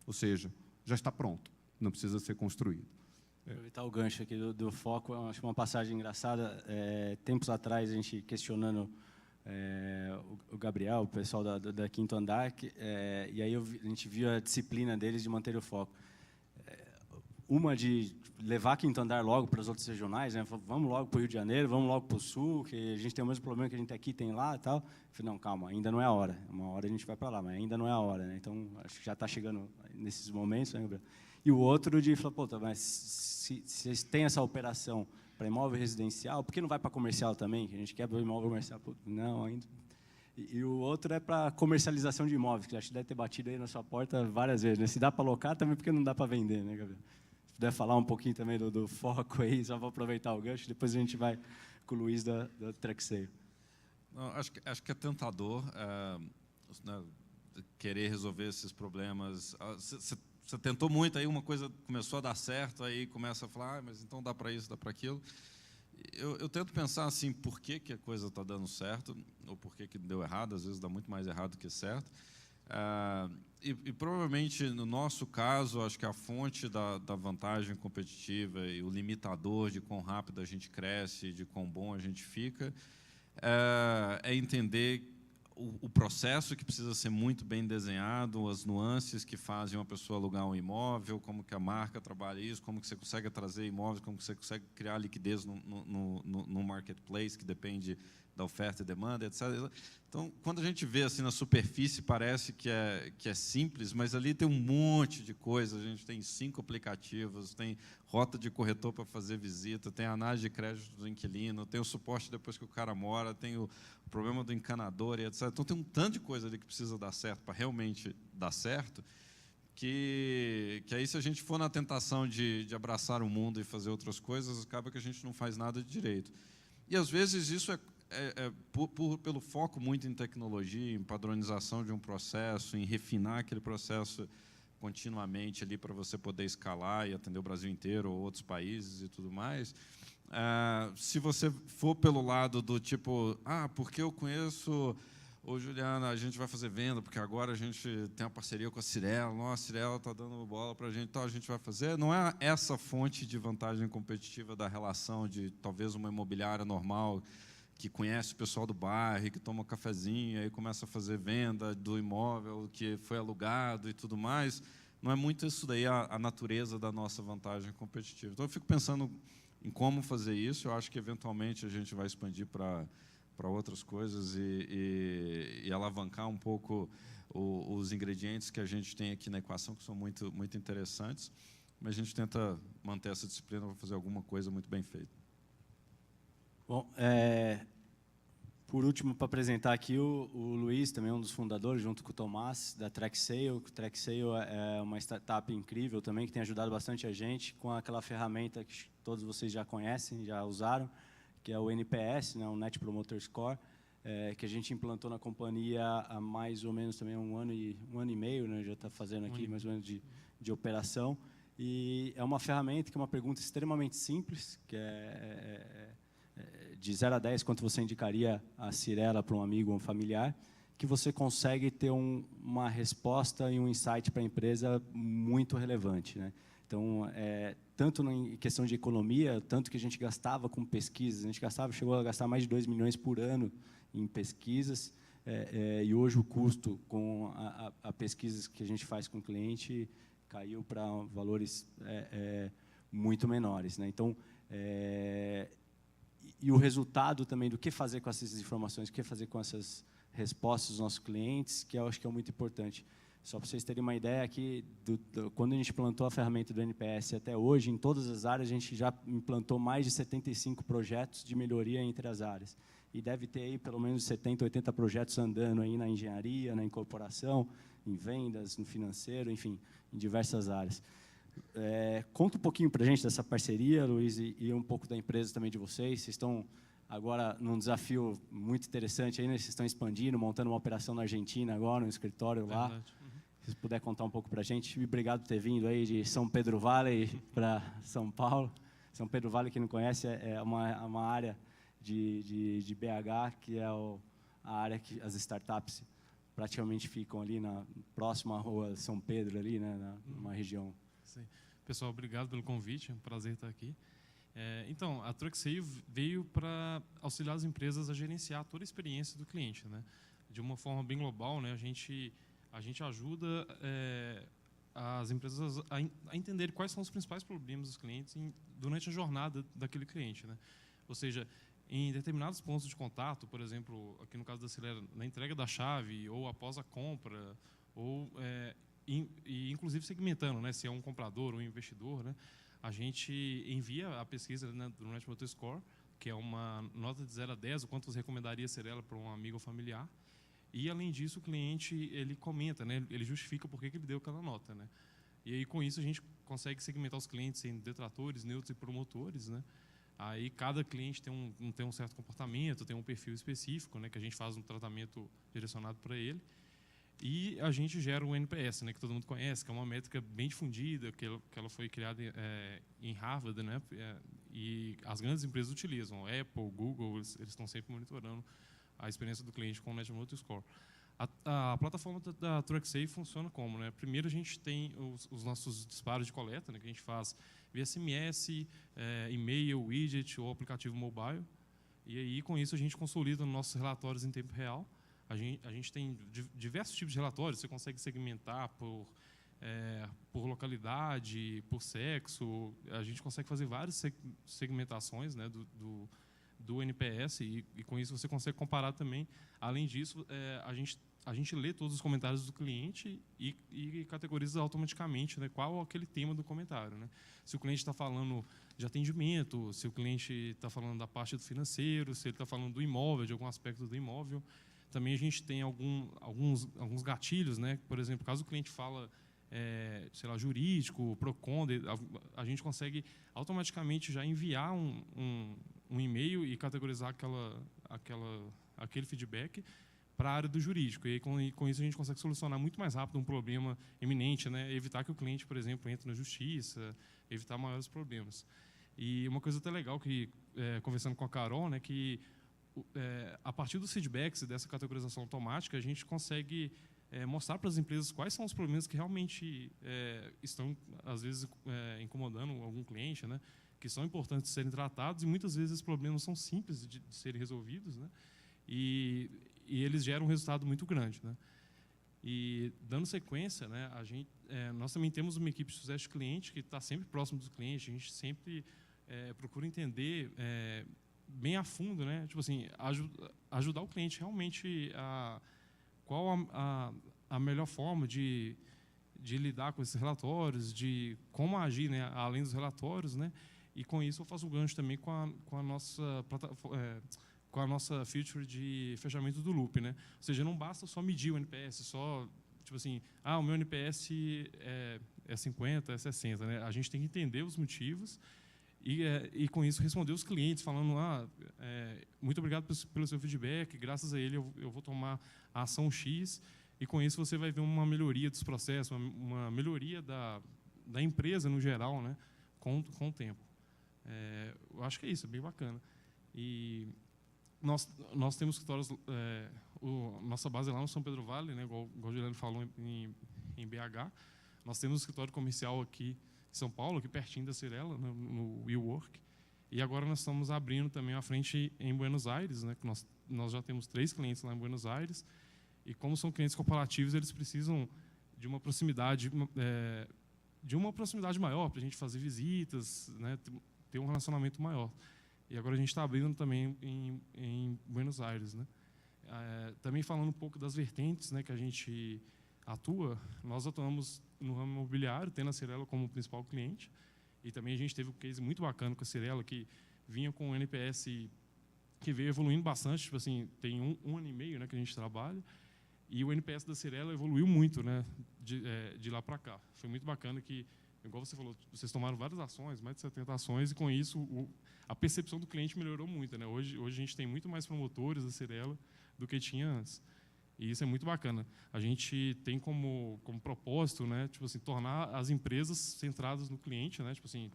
Ou seja, já está pronto, não precisa ser construído. Aproveitar o gancho aqui do foco, eu acho uma passagem engraçada. Tempos atrás, a gente questionando o Gabriel, o pessoal da Quinto Andar, e aí a gente viu a disciplina deles de manter o foco. Uma de levar Quinto Andar logo para as outras regionais, né? Vamos logo para o Rio de Janeiro, vamos logo para o Sul, que a gente tem o mesmo problema que a gente aqui tem lá e tal. Eu falei, não, calma, ainda não é a hora. Uma hora a gente vai para lá, mas ainda não é a hora, né? Então, acho que já está chegando nesses momentos, né, Gabriel? E o outro de falar, pô, mas se vocês têm essa operação para imóvel residencial, por que não vai para comercial também? Que a gente quer ver o imóvel comercial. Pô, não, ainda. E o outro é para comercialização de imóveis, que acho que deve ter batido aí na sua porta várias vezes, né? Se dá para alocar, também porque não dá para vender, né, Gabriel? Se puder falar um pouquinho também do foco aí, só vou aproveitar o gancho, depois a gente vai com o Luiz da Trexeio. Acho que é tentador né, querer resolver esses problemas. Você tentou muito, aí uma coisa começou a dar certo, aí começa a falar, mas então dá para isso, dá para aquilo. Eu tento pensar assim, por que a coisa está dando certo, ou por que deu errado, às vezes dá muito mais errado que certo. E provavelmente, no nosso caso, acho que a fonte da vantagem competitiva e o limitador de quão rápido a gente cresce, de quão bom a gente fica, é entender o processo que precisa ser muito bem desenhado, as nuances que fazem uma pessoa alugar um imóvel, como que a marca trabalha isso, como que você consegue trazer imóveis, como que você consegue criar liquidez no marketplace, que depende da oferta e demanda, etc. Então, quando a gente vê assim na superfície, parece que é simples, mas ali tem um monte de coisa. A gente tem 5 aplicativos, tem rota de corretor para fazer visita, tem análise de crédito do inquilino, tem o suporte depois que o cara mora, tem o problema do encanador, e etc. Então, tem um tanto de coisa ali que precisa dar certo para realmente dar certo, que aí, se a gente for na tentação de abraçar o mundo e fazer outras coisas, acaba que a gente não faz nada de direito. E, às vezes, isso pelo foco muito em tecnologia, em padronização de um processo, em refinar aquele processo continuamente ali para você poder escalar e atender o Brasil inteiro ou outros países e tudo mais. Se você for pelo lado do tipo, porque eu conheço... Ô, Juliana, a gente vai fazer venda, porque agora a gente tem uma parceria com a Cyrela, nossa, a Cyrela está dando bola para a gente, então a gente vai fazer. Não é essa fonte de vantagem competitiva da relação de talvez uma imobiliária normal, que conhece o pessoal do bairro, que toma um cafezinho, aí começa a fazer venda do imóvel que foi alugado e tudo mais. Não é muito isso daí a natureza da nossa vantagem competitiva. Então, eu fico pensando em como fazer isso. Eu acho que, eventualmente, a gente vai expandir para outras coisas e alavancar um pouco os ingredientes que a gente tem aqui na equação, que são muito, muito interessantes, mas a gente tenta manter essa disciplina para fazer alguma coisa muito bem feita. Bom, por último, para apresentar aqui, o Luiz, também um dos fundadores, junto com o Tomás, da TrackSale. O TrackSale é uma startup incrível também, que tem ajudado bastante a gente com aquela ferramenta que todos vocês já conhecem, já usaram, que é o NPS, né, o Net Promoter Score, que a gente implantou na companhia há mais ou menos também um ano e meio, né, já está fazendo aqui mais ou menos de operação. E é uma ferramenta que é uma pergunta extremamente simples, que de 0 a 10, quanto você indicaria a Cyrela para um amigo ou um familiar, que você consegue ter uma resposta e um insight para a empresa muito relevante, né? Então, tanto em questão de economia, tanto que a gente gastava com pesquisas, a gente chegou a gastar mais de 2 milhões por ano em pesquisas, e hoje o custo com a pesquisas que a gente faz com o cliente caiu para valores muito menores, né? Então, e o resultado também do que fazer com essas informações, o que fazer com essas respostas dos nossos clientes, que eu acho que é muito importante. Só para vocês terem uma ideia aqui, quando a gente implantou a ferramenta do NPS até hoje, em todas as áreas, a gente já implantou mais de 75 projetos de melhoria entre as áreas. E deve ter aí pelo menos 70, 80 projetos andando aí na engenharia, na incorporação, em vendas, no financeiro, enfim, em diversas áreas. Conta um pouquinho para a gente dessa parceria, Luiz, e um pouco da empresa também de vocês. Vocês estão agora num desafio muito interessante aí, né? Vocês estão expandindo, montando uma operação na Argentina agora, um escritório lá. Verdade. Se vocês puderem contar um pouco para a gente. E obrigado por ter vindo aí de São Pedro Valley para São Paulo. São Pedro Valley, quem não conhece, é uma área de BH, que é a área que as startups praticamente ficam ali na próxima rua São Pedro, ali, né, numa região. Sim. Pessoal, obrigado pelo convite, é um prazer estar aqui. Então, a TrackSale veio para auxiliar as empresas a gerenciar toda a experiência do cliente, né? De uma forma bem global, né? A gente ajuda as empresas a entender quais são os principais problemas dos clientes durante a jornada daquele cliente, né? Ou seja, em determinados pontos de contato, por exemplo, aqui no caso da Cyrela, na entrega da chave ou após a compra, ou inclusive segmentando, né, se é um comprador ou um investidor, né, a gente envia a pesquisa, né, do Net Promoter Score, que é uma nota de 0 a 10, o quanto você recomendaria ser ela para um amigo ou familiar. E, além disso, o cliente ele comenta, né, ele justifica por que ele deu aquela nota, né. E aí, com isso, a gente consegue segmentar os clientes em detratores, neutros e promotores, né. Aí cada cliente tem um certo comportamento, tem um perfil específico, né, que a gente faz um tratamento direcionado para ele. E a gente gera o NPS, né, que todo mundo conhece, que é uma métrica bem difundida, que ela foi criada em Harvard, né, e as grandes empresas utilizam. Apple, Google, eles estão sempre monitorando a experiência do cliente com o Net Promoter Score. A plataforma da TrackSale funciona como, né? Primeiro a gente tem os nossos disparos de coleta, né, que a gente faz via SMS, e-mail, widget ou aplicativo mobile. E aí, com isso, a gente consolida nossos relatórios em tempo real. A gente tem diversos tipos de relatórios, você consegue segmentar por localidade, por sexo, a gente consegue fazer várias segmentações, né, do NPS e com isso você consegue comparar também. Além disso, a gente lê todos os comentários do cliente e categoriza automaticamente, né, qual é aquele tema do comentário, né? Se o cliente está falando de atendimento, se o cliente está falando da parte do financeiro, se ele está falando do imóvel, de algum aspecto do imóvel. Também a gente tem alguns gatilhos, né? Por exemplo, caso o cliente fala, sei lá, jurídico, PROCON, a gente consegue automaticamente já enviar um e-mail e categorizar aquele feedback para a área do jurídico. E com isso a gente consegue solucionar muito mais rápido um problema eminente, né? Evitar que o cliente, por exemplo, entre na justiça, evitar maiores problemas. E uma coisa até legal que, conversando com a Carol, né, que a partir dos feedbacks e dessa categorização automática, a gente consegue mostrar para as empresas quais são os problemas que realmente estão, às vezes, incomodando algum cliente, né, que são importantes de serem tratados, e muitas vezes esses problemas são simples de serem resolvidos, né, e eles geram um resultado muito grande, né. E, dando sequência, né, nós também temos uma equipe de sucesso de cliente que está sempre próximo dos clientes, a gente sempre procura entender bem a fundo, né, tipo assim, ajudar o cliente realmente qual a melhor forma de lidar com esses relatórios, de como agir, né, além dos relatórios, né, e com isso eu faço o gancho também com a nossa feature de fechamento do loop, né? Ou seja, não basta só medir o NPS, só tipo assim, o meu NPS é 50, é 60, né? A gente tem que entender os motivos e com isso responder os clientes falando, muito obrigado pelo seu feedback, graças a ele eu vou tomar a ação X, e com isso você vai ver uma melhoria dos processos, uma melhoria da empresa no geral, né, com o tempo. Eu acho que é isso, é bem bacana. E nós temos escritórios, nossa base é lá no São Pedro Vale, né, igual o Juliano falou, em BH. Nós temos um escritório comercial aqui em São Paulo, aqui pertinho da Cirela, no WeWork. E agora nós estamos abrindo também a frente em Buenos Aires, né, que nós já temos 3 clientes lá em Buenos Aires. E como são clientes corporativos, eles precisam de uma proximidade, maior para a gente fazer visitas, né, ter um relacionamento maior. E agora a gente está abrindo também em Buenos Aires, né? Também falando um pouco das vertentes, né, que a gente atua, nós atuamos no ramo imobiliário, tendo a Cirela como principal cliente, e também a gente teve um case muito bacana com a Cirela, que vinha com um NPS que veio evoluindo bastante, tipo assim, tem um ano e meio, né, que a gente trabalha, e o NPS da Cirela evoluiu muito, né, de lá para cá. Foi muito bacana que, igual você falou, vocês tomaram várias ações, mais de 70 ações, e com isso a percepção do cliente melhorou muito, né? Hoje a gente tem muito mais promotores da Cirela do que tinha antes. E isso é muito bacana. A gente tem como propósito, né, tipo assim, tornar as empresas centradas no cliente, né, tipo assim,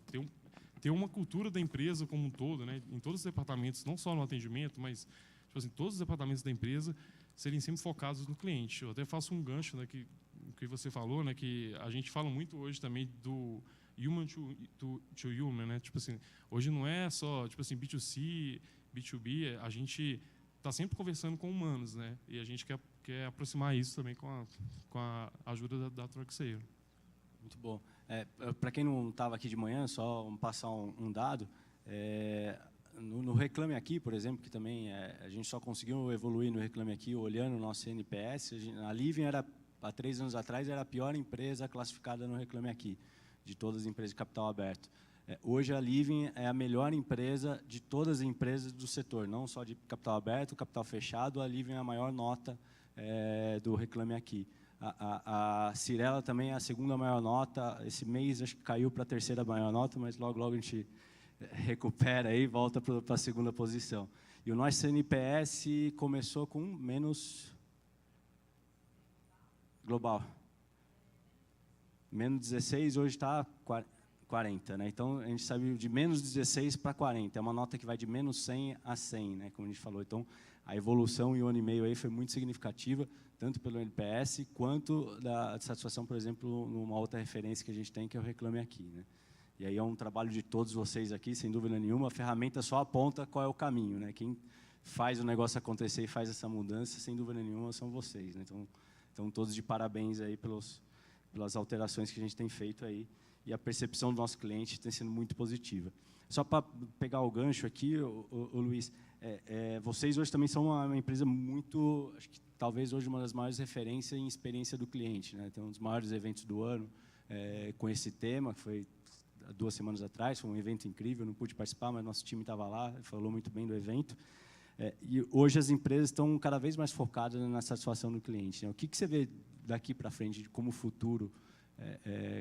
ter uma cultura da empresa como um todo, né, em todos os departamentos, não só no atendimento, mas tipo assim, todos os departamentos da empresa serem sempre focados no cliente. Eu até faço um gancho, né, que você falou, né, que a gente fala muito hoje também do human to human, né? Tipo assim, hoje não é só tipo assim B2C, B2B, a gente está sempre conversando com humanos, né? E a gente quer aproximar isso também com a ajuda da TruckSale. Muito bom. Para quem não estava aqui de manhã, só passar um dado. No Reclame Aqui, por exemplo, que também a gente só conseguiu evoluir no Reclame Aqui olhando o nosso NPS. A Living há 3 anos atrás, era a pior empresa classificada no Reclame Aqui, de todas as empresas de capital aberto. Hoje, a Living é a melhor empresa de todas as empresas do setor, não só de capital aberto, capital fechado. A Living é a maior nota do Reclame Aqui. A Cirela também é a 2ª maior nota. Esse mês, acho que caiu para a 3ª maior nota, mas logo a gente recupera e volta para a 2ª posição. E o nosso NPS começou com menos global. Menos 16, hoje está 40. Né? Então, a gente saiu de menos 16 para 40. É uma nota que vai de menos 100 a 100, né? Como a gente falou. Então, a evolução em 1 ano e meio aí foi muito significativa, tanto pelo NPS, quanto da satisfação, por exemplo, numa outra referência que a gente tem, que é o Reclame Aqui. Né? E aí é um trabalho de todos vocês aqui, sem dúvida nenhuma. A ferramenta só aponta qual é o caminho. Né? Quem faz o negócio acontecer e faz essa mudança, sem dúvida nenhuma, são vocês. Né? Então, todos de parabéns aí pelas alterações que a gente tem feito aí. e a percepção do nosso cliente tem sido muito positiva. Só para pegar o gancho aqui, o Luiz, vocês hoje também são uma empresa muito, acho que talvez hoje uma das maiores referências em experiência do cliente, né? Tem um dos maiores eventos do ano com esse tema, que foi há 2 semanas atrás, foi um evento incrível, não pude participar, mas nosso time estava lá, falou muito bem do evento. E hoje as empresas estão cada vez mais focadas na satisfação do cliente, né? O que você vê daqui para frente como futuro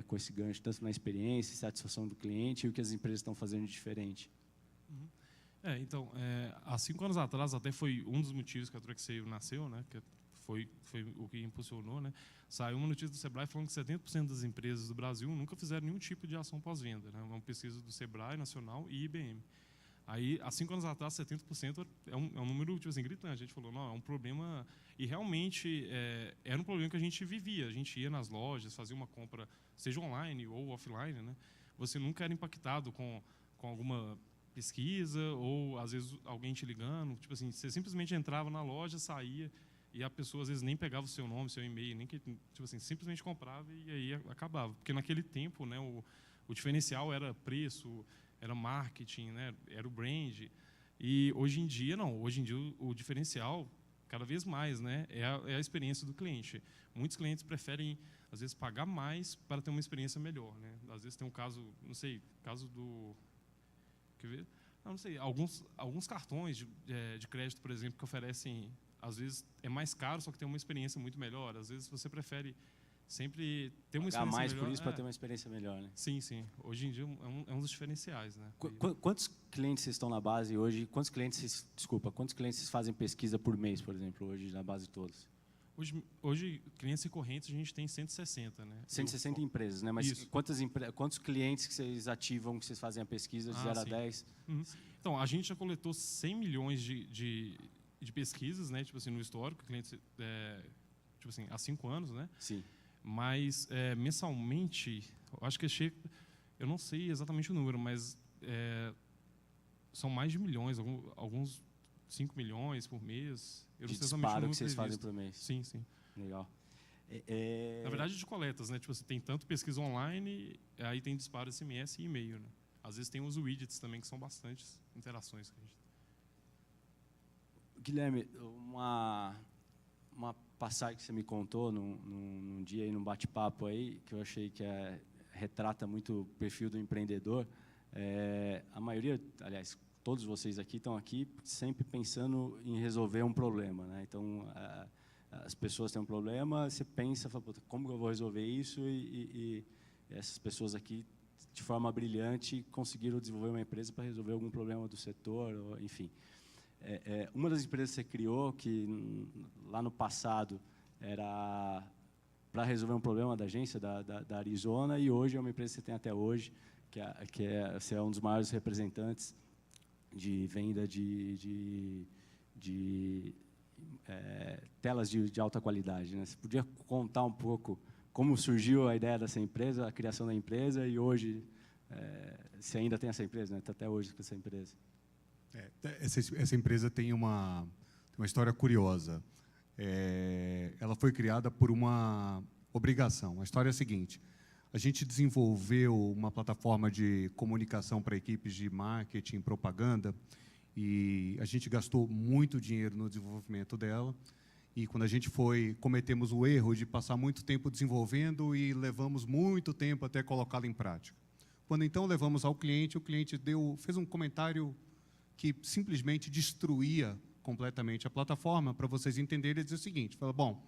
com esse gancho, tanto na experiência, satisfação do cliente e o que as empresas estão fazendo de diferente? Então, há 5 anos atrás, até foi um dos motivos que a TruckSave nasceu, né? Que foi o que impulsionou, né? Saiu uma notícia do Sebrae falando que 70% das empresas do Brasil nunca fizeram nenhum tipo de ação pós-venda, né? Uma pesquisa do Sebrae Nacional e IBM. Aí, há 5 anos atrás, 70% é um número tipo assim, gritante. A gente falou, não, é um problema... E realmente era um problema que a gente vivia. A gente ia nas lojas, fazia uma compra, seja online ou offline, né? Você nunca era impactado com alguma pesquisa ou, às vezes, alguém te ligando. Tipo assim, você simplesmente entrava na loja, saía, e a pessoa, às vezes, nem pegava o seu nome, seu e-mail, nem que, tipo assim, simplesmente comprava e aí acabava. Porque, naquele tempo, né, o diferencial era preço, era marketing, né, era o brand. E hoje em dia, não. Hoje em dia, o diferencial, cada vez mais, né, é a experiência do cliente. Muitos clientes preferem, às vezes, pagar mais para ter uma experiência melhor, né? Às vezes tem um caso, não sei, caso do... Quer ver? Não sei, alguns cartões de crédito, por exemplo, que oferecem, às vezes, é mais caro, só que tem uma experiência muito melhor. Às vezes, você prefere sempre ter uma experiência melhor. Mais por isso para ter uma experiência melhor, né? Sim, sim. Hoje em dia é um dos diferenciais, né? Quantos clientes vocês estão na base hoje? Quantos clientes vocês fazem pesquisa por mês, por exemplo, hoje na base todos? Hoje, clientes recorrentes, a gente tem 160, né? 160 empresas, né? Mas quantos clientes que vocês ativam, que vocês fazem a pesquisa de 0 a 10? Uhum. Então, a gente já coletou 100 milhões de pesquisas, né? Tipo assim, no histórico, clientes, tipo assim, há 5 anos, né? Sim. Mas, mensalmente, eu acho que eu não sei exatamente o número, mas são mais de milhões, alguns 5 milhões por mês. Eu não sei exatamente o número que vocês fazem por mês. Sim, sim. Legal. Na verdade, de coletas, né? Tipo assim, tem tanto pesquisa online, aí tem disparo SMS e e-mail, né? Às vezes tem os widgets também, que são bastantes interações que a gente tem. Guilherme, uma passagem que você me contou num dia aí, num bate-papo aí, que eu achei que retrata muito o perfil do empreendedor. A maioria, aliás, todos vocês aqui estão aqui sempre pensando em resolver um problema, né? Então, as pessoas têm um problema, você pensa, fala, como que eu vou resolver isso? E essas pessoas aqui, de forma brilhante, conseguiram desenvolver uma empresa para resolver algum problema do setor, ou, enfim. Uma das empresas que você criou, que lá no passado era para resolver um problema da agência da Arizona, e hoje é uma empresa que você tem até hoje, você é um dos maiores representantes de venda de telas de alta qualidade, né? Você podia contar um pouco como surgiu a ideia dessa empresa, a criação da empresa, e hoje, você ainda tem essa empresa, né? Está até hoje com essa empresa. Essa empresa tem uma história curiosa. Ela foi criada por uma obrigação. A história é a seguinte: a gente desenvolveu uma plataforma de comunicação para equipes de marketing, propaganda, e a gente gastou muito dinheiro no desenvolvimento dela. E quando a gente cometemos o erro de passar muito tempo desenvolvendo e levamos muito tempo até colocá-la em prática. Quando então levamos ao cliente, o cliente fez um comentário que simplesmente destruía completamente a plataforma. Para vocês entenderem, ele diz o seguinte: fala, bom,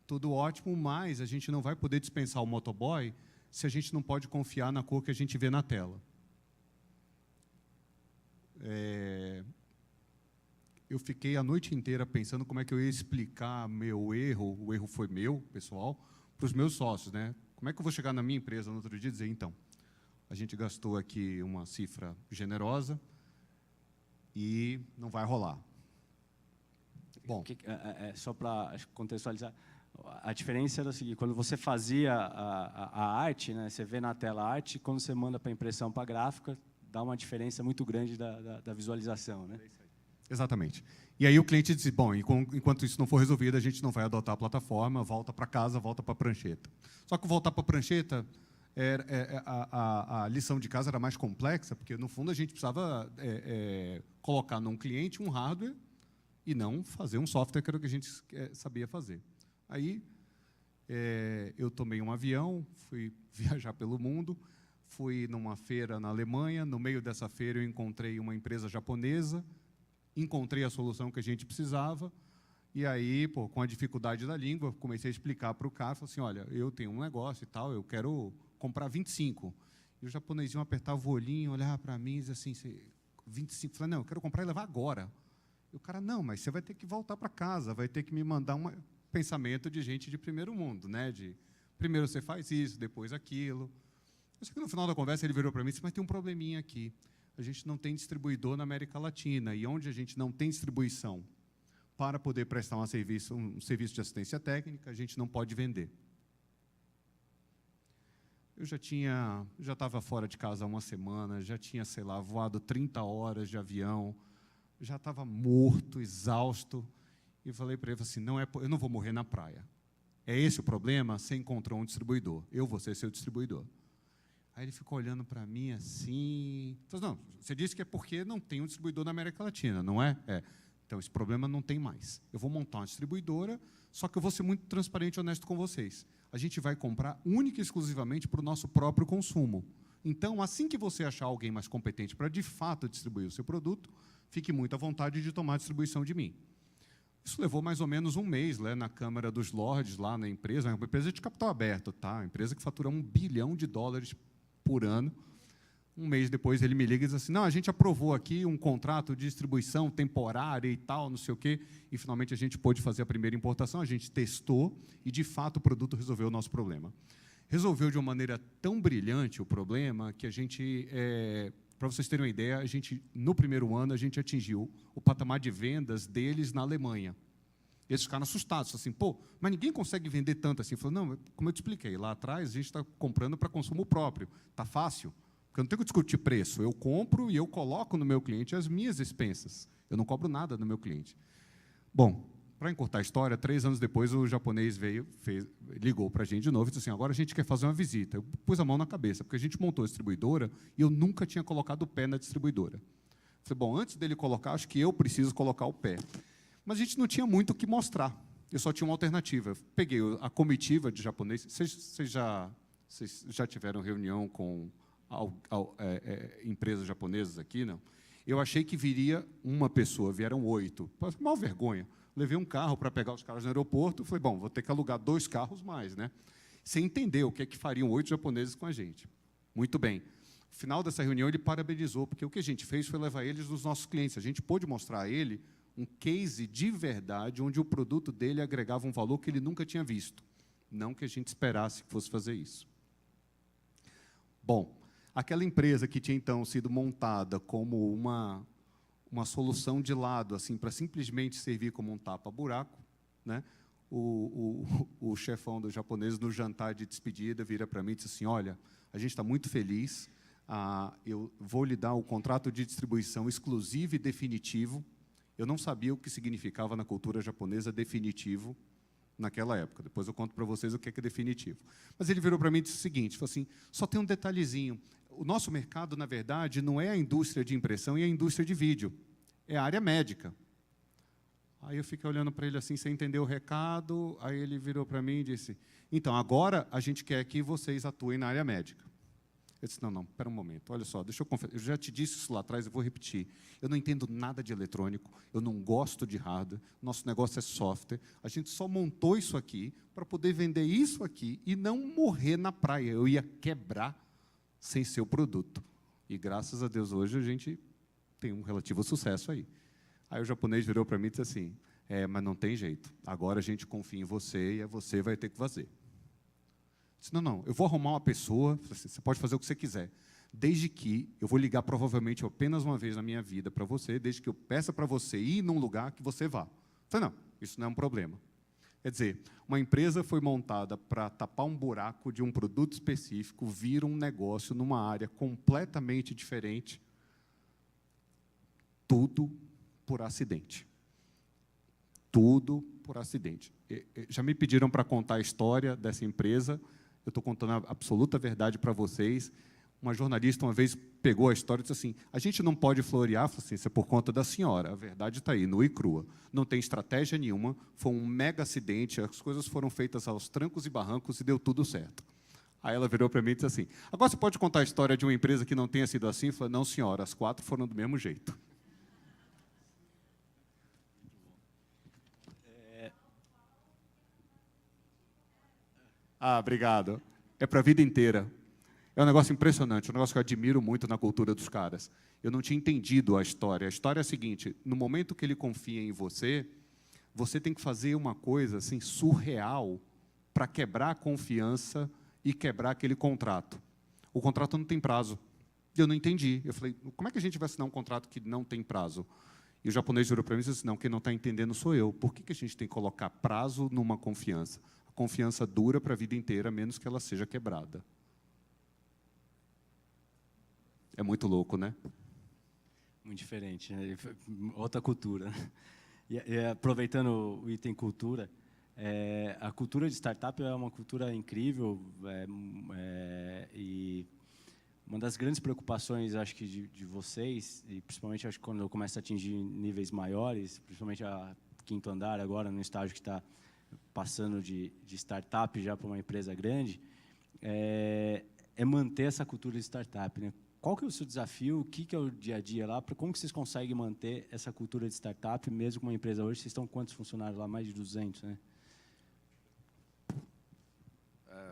tudo ótimo, mas a gente não vai poder dispensar o motoboy se a gente não pode confiar na cor que a gente vê na tela. Eu fiquei a noite inteira pensando como é que eu ia explicar meu erro, o erro foi meu, pessoal, para os meus sócios, né? Como é que eu vou chegar na minha empresa no outro dia e dizer, então, a gente gastou aqui uma cifra generosa e não vai rolar. Bom, só para contextualizar, a diferença era o seguinte: quando você fazia a arte, né, você vê na tela a arte, quando você manda para impressão, para gráfica, dá uma diferença muito grande da visualização, né? Exatamente. E aí o cliente disse, bom, enquanto isso não for resolvido, a gente não vai adotar a plataforma, volta para casa, volta para a prancheta. Só que voltar para a prancheta A lição de casa era mais complexa, porque, no fundo, a gente precisava colocar num cliente um hardware e não fazer um software, que era o que a gente sabia fazer. Aí, eu tomei um avião, fui viajar pelo mundo, fui numa feira na Alemanha. No meio dessa feira, eu encontrei uma empresa japonesa, encontrei a solução que a gente precisava, e aí, com a dificuldade da língua, comecei a explicar para o cara, falei assim, olha, eu tenho um negócio e tal, eu quero comprar 25. E o japonesinho apertava o olhinho, olhava para mim e dizia assim, 25, eu falei, não, eu quero comprar e levar agora. E o cara, não, mas você vai ter que voltar para casa, vai ter que me mandar um pensamento de gente de primeiro mundo, né? De primeiro você faz isso, depois aquilo. Eu sei que no final da conversa ele virou para mim e disse, mas tem um probleminha aqui. A gente não tem distribuidor na América Latina, e onde a gente não tem distribuição para poder prestar um serviço de assistência técnica, a gente não pode vender. Eu já estava fora de casa há uma semana, já tinha, sei lá, voado 30 horas de avião, já estava morto, exausto, e falei para ele assim, eu não vou morrer na praia. É esse o problema? Você encontrou um distribuidor, eu vou ser seu distribuidor. Aí ele ficou olhando para mim assim, falei, não, você disse que é porque não tem um distribuidor na América Latina, não é? É. Então, esse problema não tem mais. Eu vou montar uma distribuidora, só que eu vou ser muito transparente e honesto com vocês. A gente vai comprar única e exclusivamente para o nosso próprio consumo. Então, assim que você achar alguém mais competente para, de fato, distribuir o seu produto, fique muito à vontade de tomar a distribuição de mim. Isso levou mais ou menos um mês, né, na Câmara dos Lordes, lá na empresa, uma empresa de capital aberto, tá? Uma empresa que fatura $1 bilhão por ano. Um mês depois, ele me liga e diz assim, não, a gente aprovou aqui um contrato de distribuição temporária e tal, não sei o quê, e, finalmente, a gente pôde fazer a primeira importação, a gente testou, e, de fato, o produto resolveu o nosso problema. Resolveu de uma maneira tão brilhante o problema que a gente, para vocês terem uma ideia, no primeiro ano, a gente atingiu o patamar de vendas deles na Alemanha. Eles ficaram assustados, assim, mas ninguém consegue vender tanto assim. Falou, não, como eu te expliquei, lá atrás a gente está comprando para consumo próprio, está fácil. Porque eu não tenho que discutir preço, eu compro e eu coloco no meu cliente as minhas expensas. Eu não cobro nada no meu cliente. Bom, para encurtar a história, 3 anos depois, o japonês ligou para a gente de novo e disse assim, agora a gente quer fazer uma visita. Eu pus a mão na cabeça, porque a gente montou a distribuidora e eu nunca tinha colocado o pé na distribuidora. Falei, bom, antes dele colocar, acho que eu preciso colocar o pé. Mas a gente não tinha muito o que mostrar. Eu só tinha uma alternativa. Peguei a comitiva de japoneses. Vocês já tiveram reunião com empresas japonesas aqui, não? Eu achei que viria uma pessoa, vieram 8. Mal vergonha. Levei um carro para pegar os caras no aeroporto, falei, bom, vou ter que alugar 2 carros mais, né? Sem entender o que é que fariam 8 japoneses com a gente. Muito bem. No final dessa reunião, ele parabenizou, porque o que a gente fez foi levar eles nos nossos clientes. A gente pôde mostrar a ele um case de verdade, onde o produto dele agregava um valor que ele nunca tinha visto. Não que a gente esperasse que fosse fazer isso. Bom, aquela empresa que tinha, então, sido montada como uma solução de lado, assim, para simplesmente servir como um tapa-buraco, né? O chefão dos japoneses, no jantar de despedida, vira para mim e diz assim, olha, a gente está muito feliz, eu vou lhe dar o contrato de distribuição exclusivo e definitivo. Eu não sabia o que significava na cultura japonesa definitivo naquela época. Depois eu conto para vocês o que é definitivo. Mas ele virou para mim e disse o seguinte, falou assim, só tem um detalhezinho. O nosso mercado, na verdade, não é a indústria de impressão e a indústria de vídeo. É a área médica. Aí eu fiquei olhando para ele assim, sem entender o recado. Aí ele virou para mim e disse, então, agora a gente quer que vocês atuem na área médica. Eu disse, não, espera um momento, olha só, deixa eu confessar, eu já te disse isso lá atrás, eu vou repetir. Eu não entendo nada de eletrônico, eu não gosto de hardware, nosso negócio é software, a gente só montou isso aqui para poder vender isso aqui e não morrer na praia. Eu ia quebrar sem ser o produto. E, graças a Deus, hoje a gente tem um relativo sucesso aí. Aí o japonês virou para mim e disse assim, mas não tem jeito, agora a gente confia em você e você vai ter que fazer. Disse, não, eu vou arrumar uma pessoa, você pode fazer o que você quiser, desde que eu vou ligar provavelmente apenas uma vez na minha vida para você, desde que eu peça para você ir num lugar que você vá. Falei, não, isso não é um problema. Quer dizer, uma empresa foi montada para tapar um buraco de um produto específico, vira um negócio numa área completamente diferente, tudo por acidente. Tudo por acidente. Já me pediram para contar a história dessa empresa, Eu estou contando a absoluta verdade para vocês. Uma jornalista uma vez pegou a história e disse assim, a gente não pode florear, falei assim, isso é por conta da senhora, a verdade está aí, nua e crua. Não tem estratégia nenhuma, foi um mega acidente, as coisas foram feitas aos trancos e barrancos e deu tudo certo. Aí ela virou para mim e disse assim, agora você pode contar a história de uma empresa que não tenha sido assim? Eu falei, não, senhora, as 4 foram do mesmo jeito. Obrigado. É para a vida inteira. É um negócio impressionante, um negócio que eu admiro muito na cultura dos caras. Eu não tinha entendido a história. A história é a seguinte, no momento que ele confia em você, você tem que fazer uma coisa assim, surreal para quebrar a confiança e quebrar aquele contrato. O contrato não tem prazo. E eu não entendi. Eu falei, como é que a gente vai assinar um contrato que não tem prazo? E o japonês virou para mim e disse, não, quem não está entendendo sou eu. Por que a gente tem que colocar prazo numa confiança? A confiança dura para a vida inteira, a menos que ela seja quebrada. É muito louco, né? Muito diferente, né? Outra cultura. E aproveitando o item cultura, a cultura de startup é uma cultura incrível e uma das grandes preocupações, acho que de vocês, e principalmente acho que quando eu começo a atingir níveis maiores, principalmente a 5º andar agora, no estágio que está passando de startup já para uma empresa grande, é manter essa cultura de startup, né? Qual que é o seu desafio? O que é o dia a dia lá? Como que vocês conseguem manter essa cultura de startup, mesmo com uma empresa hoje? Vocês estão com quantos funcionários lá? Mais de 200, né?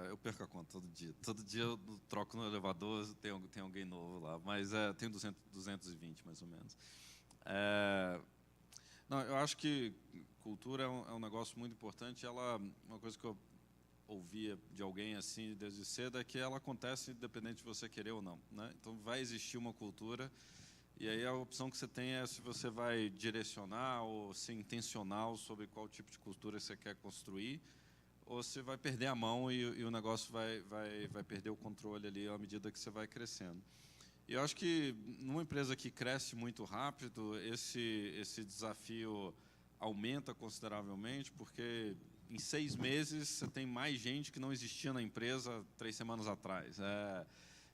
Eu perco a conta todo dia. Todo dia eu troco no elevador, tem alguém novo lá. Mas tenho 220, mais ou menos. Não, eu acho que cultura é um negócio muito importante. Uma coisa que eu ouvia de alguém assim desde cedo é que ela acontece independente de você querer ou não, né? Então vai existir uma cultura e aí a opção que você tem é se você vai direcionar ou ser intencional sobre qual tipo de cultura você quer construir ou se vai perder a mão e o negócio vai perder o controle ali à medida que você vai crescendo. E eu acho que numa empresa que cresce muito rápido, esse desafio aumenta consideravelmente, porque em 6 meses você tem mais gente que não existia na empresa 3 semanas atrás.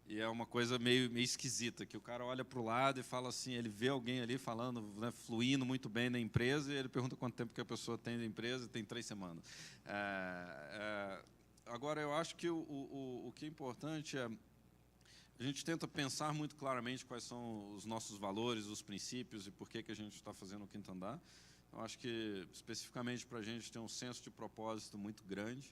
E é uma coisa meio esquisita, que o cara olha para o lado e fala assim, ele vê alguém ali falando, né, fluindo muito bem na empresa, e ele pergunta quanto tempo que a pessoa tem na empresa, tem 3 semanas. Agora, eu acho que o que é importante é a gente tenta pensar muito claramente quais são os nossos valores, os princípios e por que a gente está fazendo o 5º andar. Eu acho que, especificamente para a gente, tem um senso de propósito muito grande,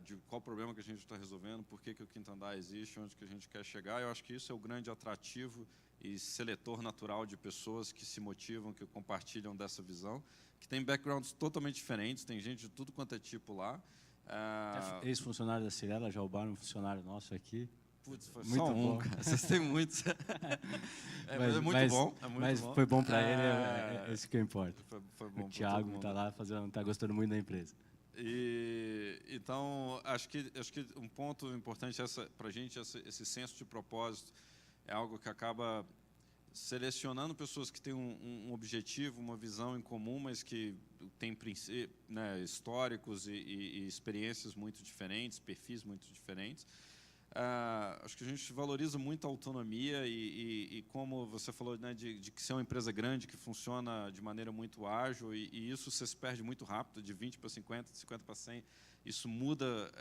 de qual problema que a gente está resolvendo, por que o 5º andar existe, onde que a gente quer chegar. Eu acho que isso é o grande atrativo e seletor natural de pessoas que se motivam, que compartilham dessa visão, que tem backgrounds totalmente diferentes, tem gente de tudo quanto é tipo lá. Ex-funcionário da Cirela já roubaram um funcionário nosso aqui. Putz, foi muito só bom. cara. Vocês têm muitos. Mas é muito bom. É muito mas bom. foi bom para ele, é isso que importa. Foi bom. O Thiago está lá está gostando muito da empresa. Então, acho que um ponto importante para a gente, esse senso de propósito, é algo que acaba selecionando pessoas que têm um objetivo, uma visão em comum, mas que têm né, históricos e experiências muito diferentes, perfis muito diferentes. Acho que a gente valoriza muito a autonomia e como você falou, né, de que ser uma empresa grande que funciona de maneira muito ágil e isso você se perde muito rápido, de 20 para 50, de 50 para 100, isso muda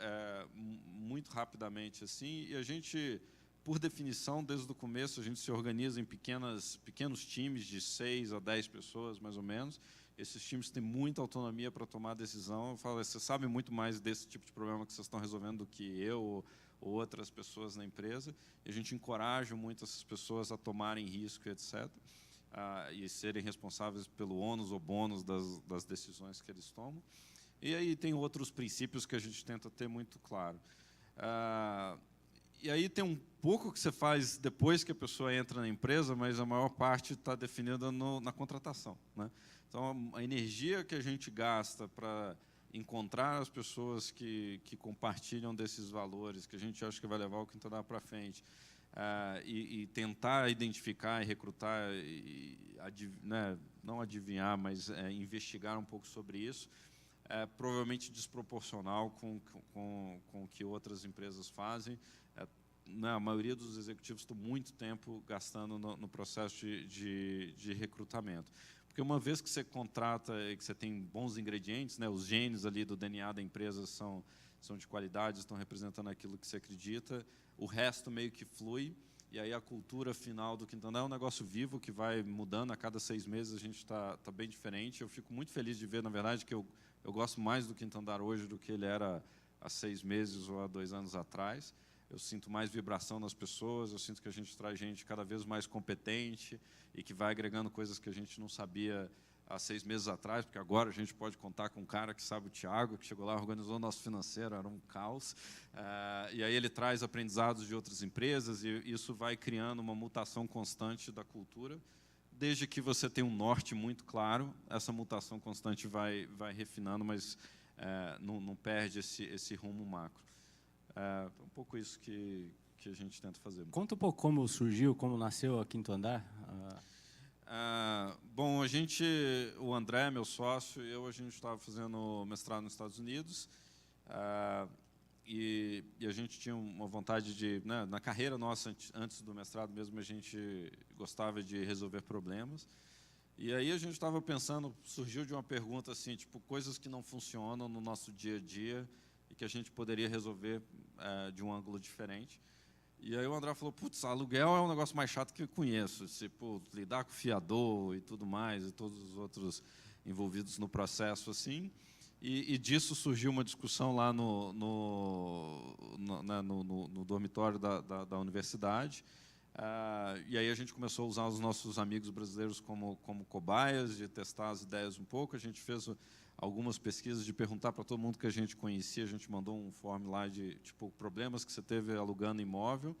muito rapidamente assim, e a gente, por definição, desde o começo, a gente se organiza em pequenos times de 6 a 10 pessoas, mais ou menos. Esses times têm muita autonomia para tomar decisão. Eu falo, você sabe muito mais desse tipo de problema que vocês estão resolvendo do que eu ou outras pessoas na empresa, e a gente encoraja muito essas pessoas a tomarem risco, etc., e serem responsáveis pelo ônus ou bônus das decisões que eles tomam. E aí tem outros princípios que a gente tenta ter muito claro. E aí tem um pouco que você faz depois que a pessoa entra na empresa, mas a maior parte está definida na contratação, né? Então, a energia que a gente gasta para encontrar as pessoas que compartilham desses valores, que a gente acha que vai levar o 5º andar para frente, e tentar identificar e recrutar, né, não adivinhar, mas investigar um pouco sobre isso, provavelmente desproporcional com o que outras empresas fazem. A maioria dos executivos estão muito tempo gastando no processo de recrutamento. Porque uma vez que você contrata e que você tem bons ingredientes, né, os genes ali do DNA da empresa são de qualidade, estão representando aquilo que você acredita, o resto meio que flui, e aí a cultura final do Quintandar é um negócio vivo que vai mudando a cada 6 meses, a gente está bem diferente. Eu fico muito feliz de ver, na verdade, que eu gosto mais do Quintandar hoje do que ele era há 6 meses ou há 2 anos atrás. Eu sinto mais vibração nas pessoas, eu sinto que a gente traz gente cada vez mais competente e que vai agregando coisas que a gente não sabia há 6 meses atrás, porque agora a gente pode contar com um cara que sabe, o Thiago, que chegou lá, organizou o nosso financeiro, era um caos. E aí ele traz aprendizados de outras empresas e isso vai criando uma mutação constante da cultura. Desde que você tem um norte muito claro, essa mutação constante vai refinando, mas não perde esse rumo macro. É um pouco isso que a gente tenta fazer. Conta um pouco como surgiu, como nasceu a Quinto Andar. Bom, o André, meu sócio, a gente estava fazendo mestrado nos Estados Unidos e a gente tinha uma vontade de, né, na carreira nossa, antes do mestrado mesmo, a gente gostava de resolver problemas. E aí a gente estava pensando, surgiu de uma pergunta assim, tipo, coisas que não funcionam no nosso dia a dia e que a gente poderia resolver de um ângulo diferente. E aí o André falou, putz, aluguel é um negócio mais chato que eu conheço, tipo, lidar com fiador e tudo mais, e todos os outros envolvidos no processo, assim. E disso surgiu uma discussão lá no dormitório da universidade. E aí a gente começou a usar os nossos amigos brasileiros como cobaias, de testar as ideias um pouco. A gente fez algumas pesquisas de perguntar para todo mundo que a gente conhecia. A gente mandou um form lá de tipo problemas que você teve alugando imóvel.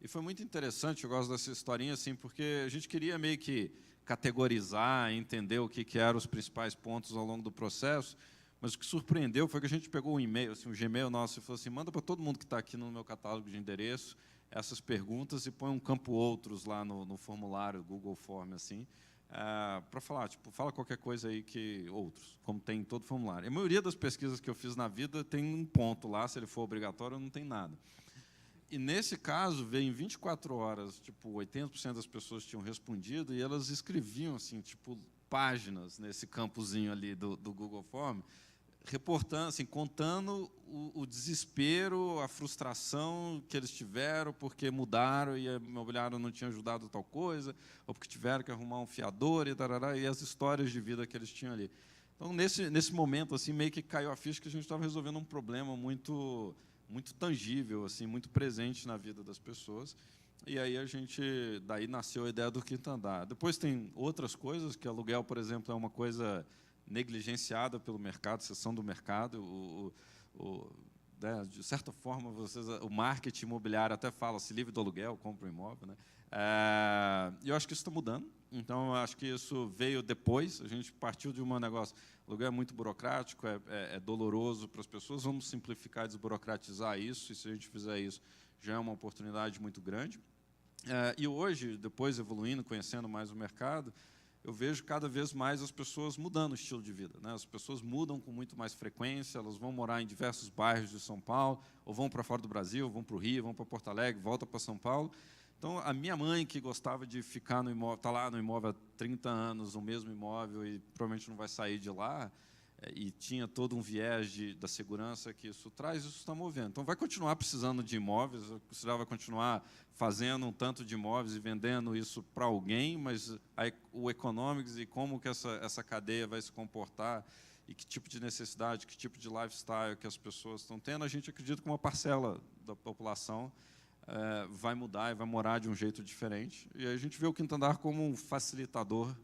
E foi muito interessante, eu gosto dessa historinha, assim, porque a gente queria meio que categorizar, entender o que eram os principais pontos ao longo do processo. Mas o que surpreendeu foi que a gente pegou um e-mail, assim, um Gmail nosso, e falou assim, manda para todo mundo que está aqui no meu catálogo de endereço essas perguntas e põe um campo outros lá no formulário, Google Form, assim, para falar, tipo, fala qualquer coisa aí que outros, como tem em todo formulário. A maioria das pesquisas que eu fiz na vida tem um ponto lá, se ele for obrigatório, não tem nada. E nesse caso, veio em 24 horas, tipo, 80% das pessoas tinham respondido e elas escreviam, assim, tipo, páginas nesse campozinho ali do Google Form, reportando, assim, contando o desespero, a frustração que eles tiveram porque mudaram e a imobiliária não tinha ajudado tal coisa, ou porque tiveram que arrumar um fiador e as histórias de vida que eles tinham ali. Então, nesse momento, assim, meio que caiu a ficha que a gente estava resolvendo um problema muito tangível, assim, muito presente na vida das pessoas. E aí daí nasceu a ideia do Quinto Andar. Depois tem outras coisas, que aluguel, por exemplo, é uma coisa negligenciada pelo mercado, seção do mercado. Né, de certa forma, o marketing imobiliário até fala, se livre do aluguel, compra um imóvel. Né? E eu acho que isso está mudando. Então, eu acho que isso veio depois. A gente partiu de um negócio, o aluguel é muito burocrático, é doloroso para as pessoas. Vamos simplificar, desburocratizar isso, e se a gente fizer isso, já é uma oportunidade muito grande. E hoje, depois evoluindo, conhecendo mais o mercado, eu vejo cada vez mais as pessoas mudando o estilo de vida. Né? As pessoas mudam com muito mais frequência, elas vão morar em diversos bairros de São Paulo, ou vão para fora do Brasil, vão para o Rio, vão para Porto Alegre, voltam para São Paulo. Então, a minha mãe, que gostava de ficar no imóvel, está lá no imóvel há 30 anos, no mesmo imóvel, e provavelmente não vai sair de lá, e tinha todo um viés da segurança que isso traz, isso está movendo. Então, vai continuar precisando de imóveis, você vai continuar fazendo um tanto de imóveis e vendendo isso para alguém, mas o economics e como que essa cadeia vai se comportar e que tipo de necessidade, que tipo de lifestyle que as pessoas estão tendo, a gente acredita que uma parcela da população vai mudar e vai morar de um jeito diferente. E a gente vê o Quinto Andar como um facilitador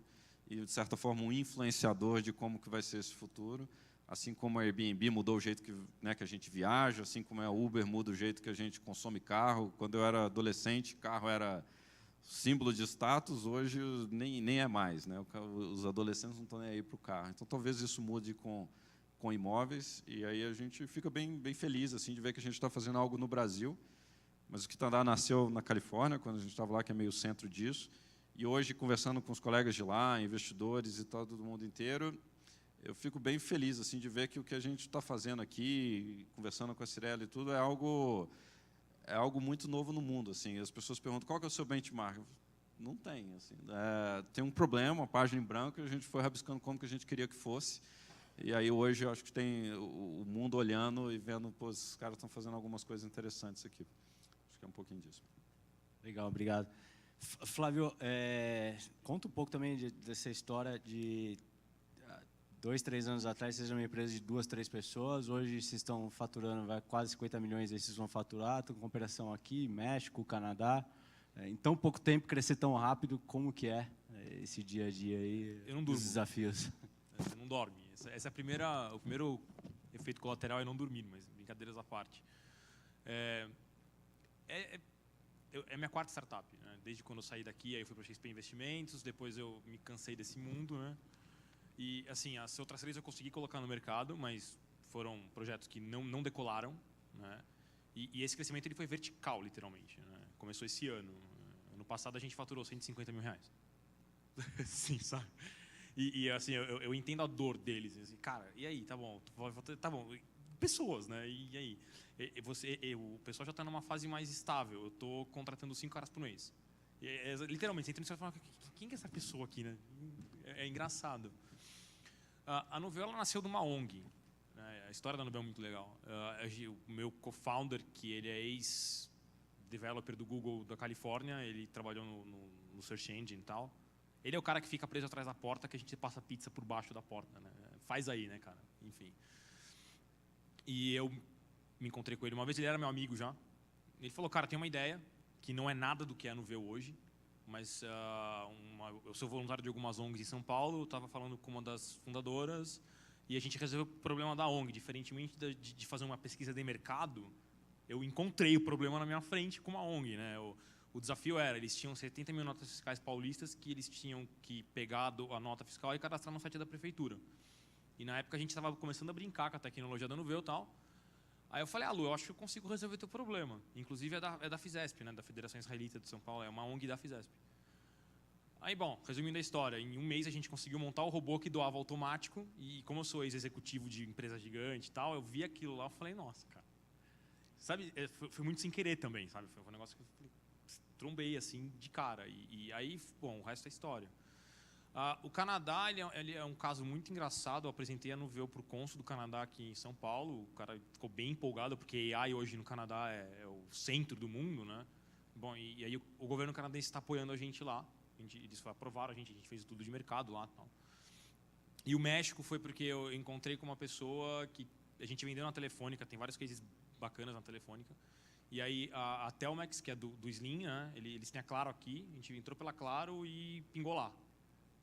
e, de certa forma, um influenciador de como que vai ser esse futuro. Assim como a Airbnb mudou o jeito que a gente viaja, assim como a Uber muda o jeito que a gente consome carro. Quando eu era adolescente, carro era símbolo de status, hoje nem é mais. Né? Os adolescentes não estão nem aí para o carro. Então, talvez isso mude com imóveis, e aí a gente fica bem feliz assim, de ver que a gente está fazendo algo no Brasil. Mas o Quinto Andar nasceu na Califórnia, quando a gente estava lá, que é meio centro disso. E hoje, conversando com os colegas de lá, investidores e todo mundo inteiro, eu fico bem feliz assim de ver que o que a gente está fazendo aqui, conversando com a Cirela e tudo, é algo muito novo no mundo. Assim, as pessoas perguntam qual que é o seu benchmark. Não tem. Assim, tem um problema, uma página em branco, e a gente foi rabiscando como que a gente queria que fosse. E aí hoje eu acho que tem o mundo olhando e vendo, pô, os caras estão fazendo algumas coisas interessantes aqui. Acho que é um pouquinho disso. Legal, obrigado. Flávio, conta um pouco também dessa história de 2, 3 anos atrás, vocês eram uma empresa de 2, 3 pessoas, hoje vocês estão faturando quase 50 milhões, aí vocês vão faturar, estão com operação aqui, México, Canadá. Em tão pouco tempo, crescer tão rápido, como que é esse dia a dia aí, Eu não durmo. os desafios? Você não dorme. Essa é o primeiro efeito colateral é não dormir, mas brincadeiras à parte. É minha quarta startup, né? Desde quando eu saí daqui, aí eu fui para a XP Investimentos, depois eu me cansei desse mundo, né? E assim, as outras 3 eu consegui colocar no mercado, mas foram projetos que não decolaram, né? E esse crescimento ele foi vertical, literalmente, né? Começou esse ano. Ano passado a gente faturou 150 mil reais. Sim, sabe? E assim, eu entendo a dor deles. Assim, cara, e aí, tá bom, pessoas, né? E aí? O pessoal já está numa fase mais estável. Eu estou contratando 5 caras por mês. Literalmente, você entra no seu e fala, quem que é essa pessoa aqui, né? É engraçado. A Nuveu, ela nasceu de uma ONG. Né? A história da Nuveu é muito legal. O meu co-founder, que ele é ex-developer do Google da Califórnia, ele trabalhou no Search Engine e tal. Ele é o cara que fica preso atrás da porta, que a gente passa pizza por baixo da porta, né? Faz aí, né, cara? Enfim. E eu me encontrei com ele uma vez, ele era meu amigo já. Ele falou, cara, tem uma ideia, que não é nada do que é a Nuveu hoje, mas eu sou voluntário de algumas ONGs em São Paulo, eu estava falando com uma das fundadoras, e a gente resolveu o problema da ONG. Diferentemente de fazer uma pesquisa de mercado, eu encontrei o problema na minha frente com uma ONG, né? O desafio era, eles tinham 70 mil notas fiscais paulistas que eles tinham que pegar a nota fiscal e cadastrar no site da prefeitura. E na época a gente estava começando a brincar com a tecnologia da Nuveu e tal. Aí eu falei, Lu, eu acho que eu consigo resolver teu problema. Inclusive é da FISESP, né, da Federação Israelita de São Paulo, é uma ONG da FISESP. Aí, bom, resumindo a história, em um mês a gente conseguiu montar o robô que doava automático, e como eu sou ex-executivo de empresa gigante e tal, eu vi aquilo lá e falei, nossa, cara. Sabe, foi muito sem querer também, sabe? Foi um negócio que eu falei, trombei assim de cara. E aí, bom, o resto é história. O Canadá ele é um caso muito engraçado. Eu apresentei a Nuveu para o cônsul do Canadá aqui em São Paulo. O cara ficou bem empolgado, porque AI hoje no Canadá é o centro do mundo, né? Bom, e aí o governo canadense está apoiando a gente lá. Eles aprovaram a gente fez tudo de mercado lá. Tal. E o México foi porque eu encontrei com uma pessoa que a gente vendeu na Telefônica, tem vários cases bacanas na Telefônica. E aí a Telmex, que é do Slim, né? Eles têm a Claro aqui, a gente entrou pela Claro e pingou lá.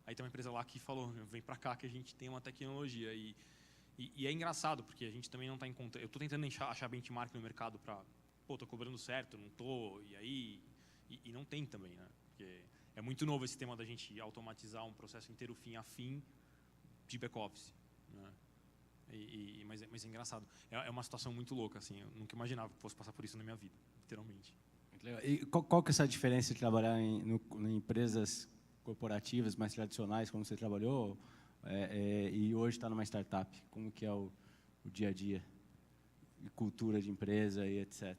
Aí tem uma empresa lá que falou, vem para cá que a gente tem uma tecnologia. E é engraçado, porque a gente também não está encontrando... Eu estou tentando achar benchmark no mercado para... Pô, estou cobrando certo, não estou, e aí... E não tem também, né? Porque é muito novo esse tema da gente automatizar um processo inteiro fim a fim de back-office, né? Mas é engraçado. É uma situação muito louca, assim. Eu nunca imaginava que fosse passar por isso na minha vida, literalmente. E qual que é essa diferença de trabalhar em empresas corporativas mais tradicionais, como você trabalhou, e hoje está numa startup? Como que é o dia a dia? E cultura de empresa e etc.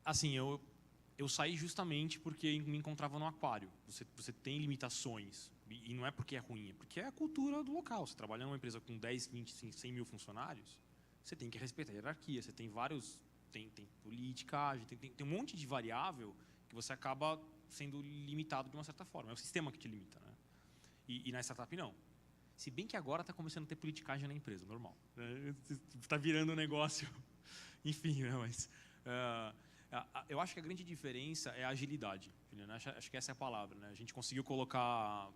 Assim, eu saí justamente porque me encontrava no aquário. Você tem limitações. E não é porque é ruim, é porque é a cultura do local. Você trabalha numa empresa com 10, 20, 100 mil funcionários, você tem que respeitar a hierarquia. Você tem vários... Tem politicagem, tem um monte de variável que você acaba sendo limitado de uma certa forma. É o sistema que te limita, né? E na startup, não. Se bem que agora está começando a ter politicagem na empresa, normal. Está virando um negócio... Enfim, né? Mas... eu acho que a grande diferença é a agilidade. Né? Acho que essa é a palavra. Né? A gente conseguiu colocar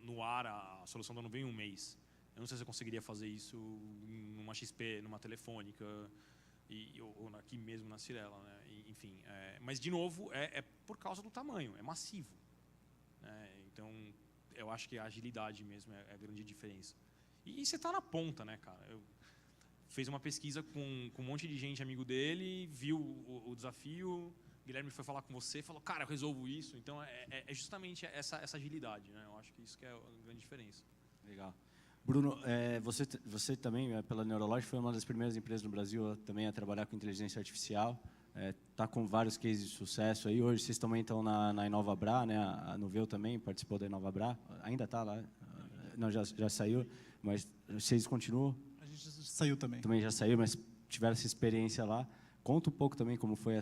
no ar a solução da Nuvem em um mês. Eu não sei se eu conseguiria fazer isso numa XP, numa Telefônica, ou aqui mesmo na Cirela. Né? Enfim, mas, de novo, é por causa do tamanho, é massivo. Né? Então, eu acho que a agilidade mesmo é a grande diferença. E você está na ponta, né, cara? Fez uma pesquisa com um monte de gente amigo dele, viu o desafio, Guilherme foi falar com você, falou, cara, eu resolvo isso. Então, é justamente essa agilidade, né? Eu acho que isso que é a grande diferença. Legal. Bruno, você também, pela Neurológica, foi uma das primeiras empresas no Brasil também a trabalhar com inteligência artificial. Está com vários cases de sucesso aí. Hoje vocês também estão na Inovabra, né? A Nuveu também participou da Inovabra. Ainda está lá? Não, já saiu. Mas vocês continuam? A gente saiu também. Também já saiu, mas tiveram essa experiência lá. Conta um pouco também como foi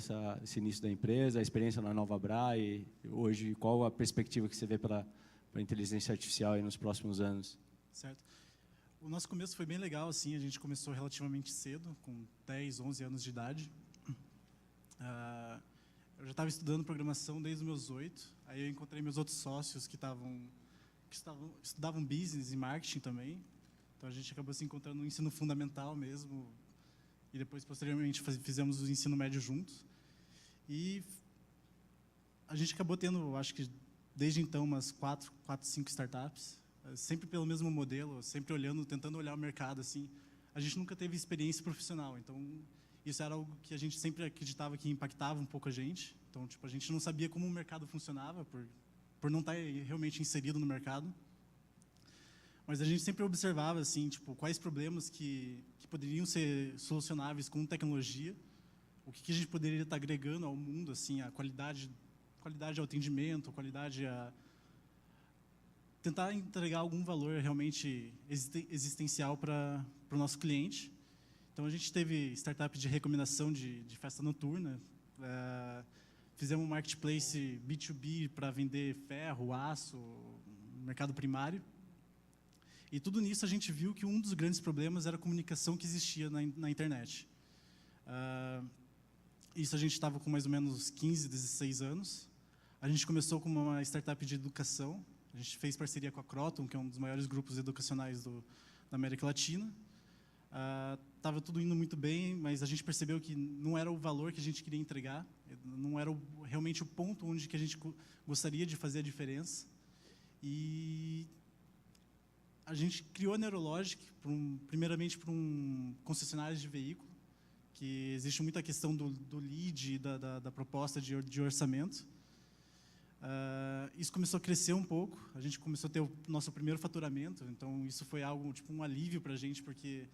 esse início da empresa, a experiência na Inovabra e hoje qual a perspectiva que você vê para a inteligência artificial aí nos próximos anos. Certo. O nosso começo foi bem legal, assim, a gente começou relativamente cedo, com 10, 11 anos de idade. Eu já estava estudando programação desde os meus 8, aí eu encontrei meus outros sócios que estudavam business e marketing também, então a gente acabou se encontrando no ensino fundamental mesmo, e depois, posteriormente, fizemos o ensino médio juntos. E a gente acabou tendo, acho que desde então, umas 4, 5 startups, sempre pelo mesmo modelo, sempre tentando olhar o mercado, assim. A gente nunca teve experiência profissional, então isso era algo que a gente sempre acreditava que impactava um pouco a gente. Então, tipo, a gente não sabia como o mercado funcionava, por não estar realmente inserido no mercado. Mas a gente sempre observava, assim, tipo, quais problemas que poderiam ser solucionáveis com tecnologia, o que a gente poderia estar agregando ao mundo, assim, a qualidade ao atendimento, qualidade a tentar entregar algum valor realmente existencial para o nosso cliente. Então, a gente teve startup de recomendação de festa noturna, fizemos um marketplace B2B para vender ferro, aço, mercado primário. E tudo nisso a gente viu que um dos grandes problemas era a comunicação que existia na internet. Isso a gente estava com mais ou menos 15, 16 anos. A gente começou com uma startup de educação. A gente fez parceria com a Croton, que é um dos maiores grupos educacionais da América Latina. Estava tudo indo muito bem, mas a gente percebeu que não era o valor que a gente queria entregar, não era realmente o ponto onde que a gente gostaria de fazer a diferença. E a gente criou a Neurologic, primeiramente para um concessionário de veículo, que existe muita questão do lead, da proposta de orçamento. Isso começou a crescer um pouco, a gente começou a ter o nosso primeiro faturamento, então isso foi algo, tipo, um alívio para a gente, porque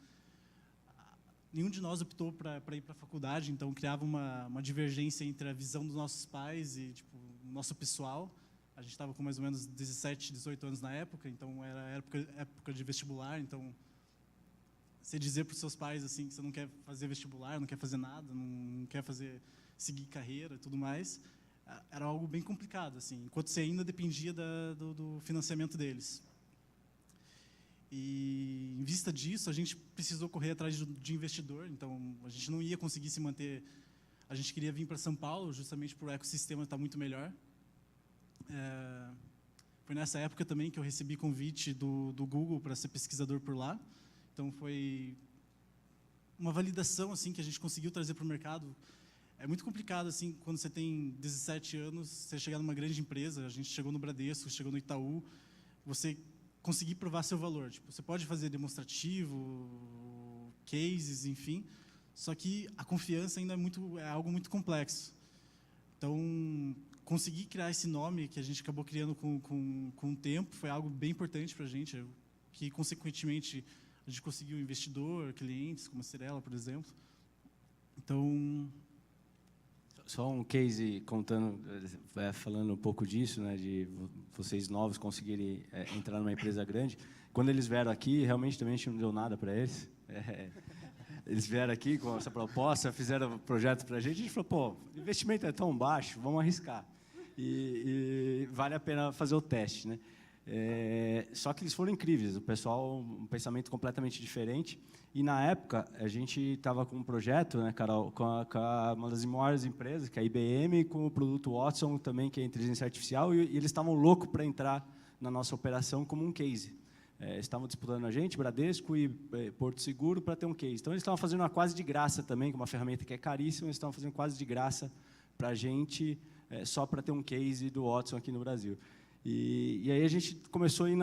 nenhum de nós optou para ir para a faculdade, então criava uma divergência entre a visão dos nossos pais e, tipo, o nosso pessoal. A gente estava com mais ou menos 17, 18 anos na época, então era época de vestibular, então você dizer para os seus pais assim que você não quer fazer vestibular, não quer fazer nada, não quer seguir carreira e tudo mais, era algo bem complicado, assim, enquanto você ainda dependia do financiamento deles. E, em vista disso, a gente precisou correr atrás de investidor, então a gente não ia conseguir se manter. A gente queria vir para São Paulo, justamente por o ecossistema estar muito melhor. Foi nessa época também que eu recebi convite do Google para ser pesquisador por lá. Então, foi uma validação assim, que a gente conseguiu trazer para o mercado. É muito complicado, assim, quando você tem 17 anos, você chegar numa grande empresa, a gente chegou no Bradesco, chegou no Itaú, você conseguir provar seu valor. Tipo, você pode fazer demonstrativo, cases, enfim, só que a confiança ainda é algo muito complexo. Então, conseguir criar esse nome que a gente acabou criando com o tempo foi algo bem importante para a gente, que, consequentemente, a gente conseguiu investidor, clientes, como a Cirela, por exemplo. Então, só um case falando um pouco disso, né, de vocês novos conseguirem entrar numa empresa grande. Quando eles vieram aqui, realmente também a gente não deu nada para eles. Eles vieram aqui com essa proposta, fizeram projeto para a gente falou, pô, o investimento é tão baixo, vamos arriscar. E vale a pena fazer o teste, né? Só que eles foram incríveis, o pessoal, um pensamento completamente diferente. E, na época, a gente estava com um projeto, né, Carol, com uma das maiores empresas, que é a IBM, com o produto Watson também, que é inteligência artificial, e eles estavam loucos para entrar na nossa operação como um case. Estavam disputando a gente, Bradesco e Porto Seguro, para ter um case. Então, eles estavam fazendo uma quase de graça também, com uma ferramenta que é caríssima, eles estavam fazendo quase de graça para a gente, só para ter um case do Watson aqui no Brasil. E aí a gente começou a ir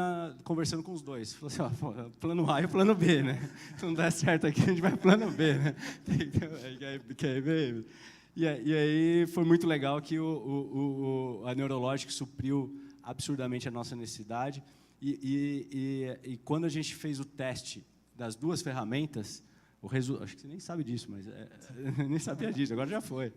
conversando com os dois. Falou assim, ó, plano A e o plano B, né? Se não der certo aqui, a gente vai para o plano B, né? Que é IBM. E aí foi muito legal que a Neurologic supriu absurdamente a nossa necessidade. E quando a gente fez o teste das duas ferramentas, acho que você nem sabe disso, mas nem sabia disso, agora já foi.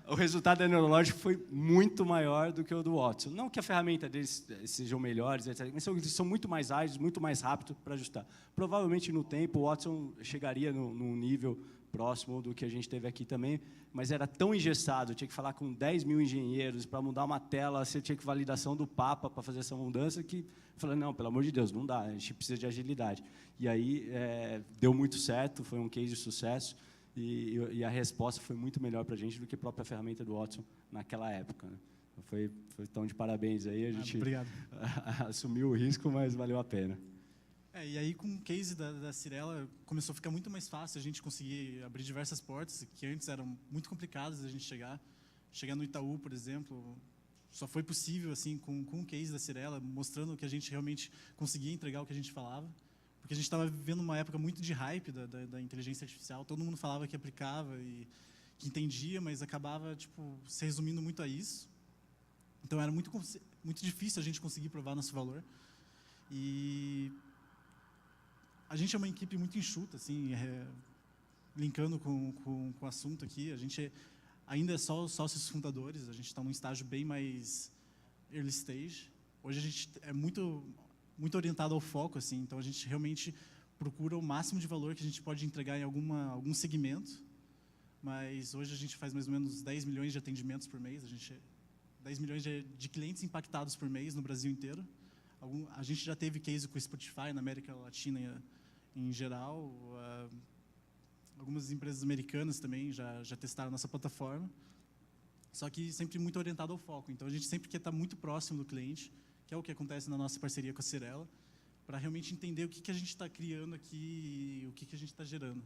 O resultado neurológico foi muito maior do que o do Watson. Não que a ferramenta deles sejam melhores, etc., mas são muito mais ágeis, muito mais rápidos para ajustar. Provavelmente, no tempo, o Watson chegaria num nível próximo do que a gente teve aqui também, mas era tão engessado, tinha que falar com 10 mil engenheiros para mudar uma tela, você tinha que validação do Papa para fazer essa mudança, que eu falei, não, pelo amor de Deus, não dá, a gente precisa de agilidade. E aí deu muito certo, foi um case de sucesso, e a resposta foi muito melhor para a gente do que a própria ferramenta do Watson naquela época, né? Foi tão de parabéns aí, a gente Obrigado. assumiu o risco, mas valeu a pena. E aí, com o case da Cirela, começou a ficar muito mais fácil a gente conseguir abrir diversas portas que antes eram muito complicadas a gente chegar. Chegar no Itaú, por exemplo, só foi possível assim com o case da Cirela, mostrando que a gente realmente conseguia entregar o que a gente falava. Porque a gente estava vivendo uma época muito de hype da inteligência artificial. Todo mundo falava que aplicava e que entendia, mas acabava se resumindo muito a isso. Então, era muito difícil a gente conseguir provar nosso valor. E a gente é uma equipe muito enxuta, assim, linkando com o assunto aqui. A gente ainda é só os sócios fundadores, a gente está num estágio bem mais early stage. Hoje a gente é muito orientado ao foco, assim, então a gente realmente procura o máximo de valor que a gente pode entregar em algum segmento, mas hoje a gente faz mais ou menos 10 milhões de atendimentos por mês, 10 milhões de clientes impactados por mês no Brasil inteiro. A gente já teve case com o Spotify na América Latina em geral, algumas empresas americanas também já testaram a nossa plataforma, só que sempre muito orientado ao foco. Então, a gente sempre quer estar muito próximo do cliente, que é o que acontece na nossa parceria com a Cirela, para realmente entender o que a gente está criando aqui e o que a gente está gerando.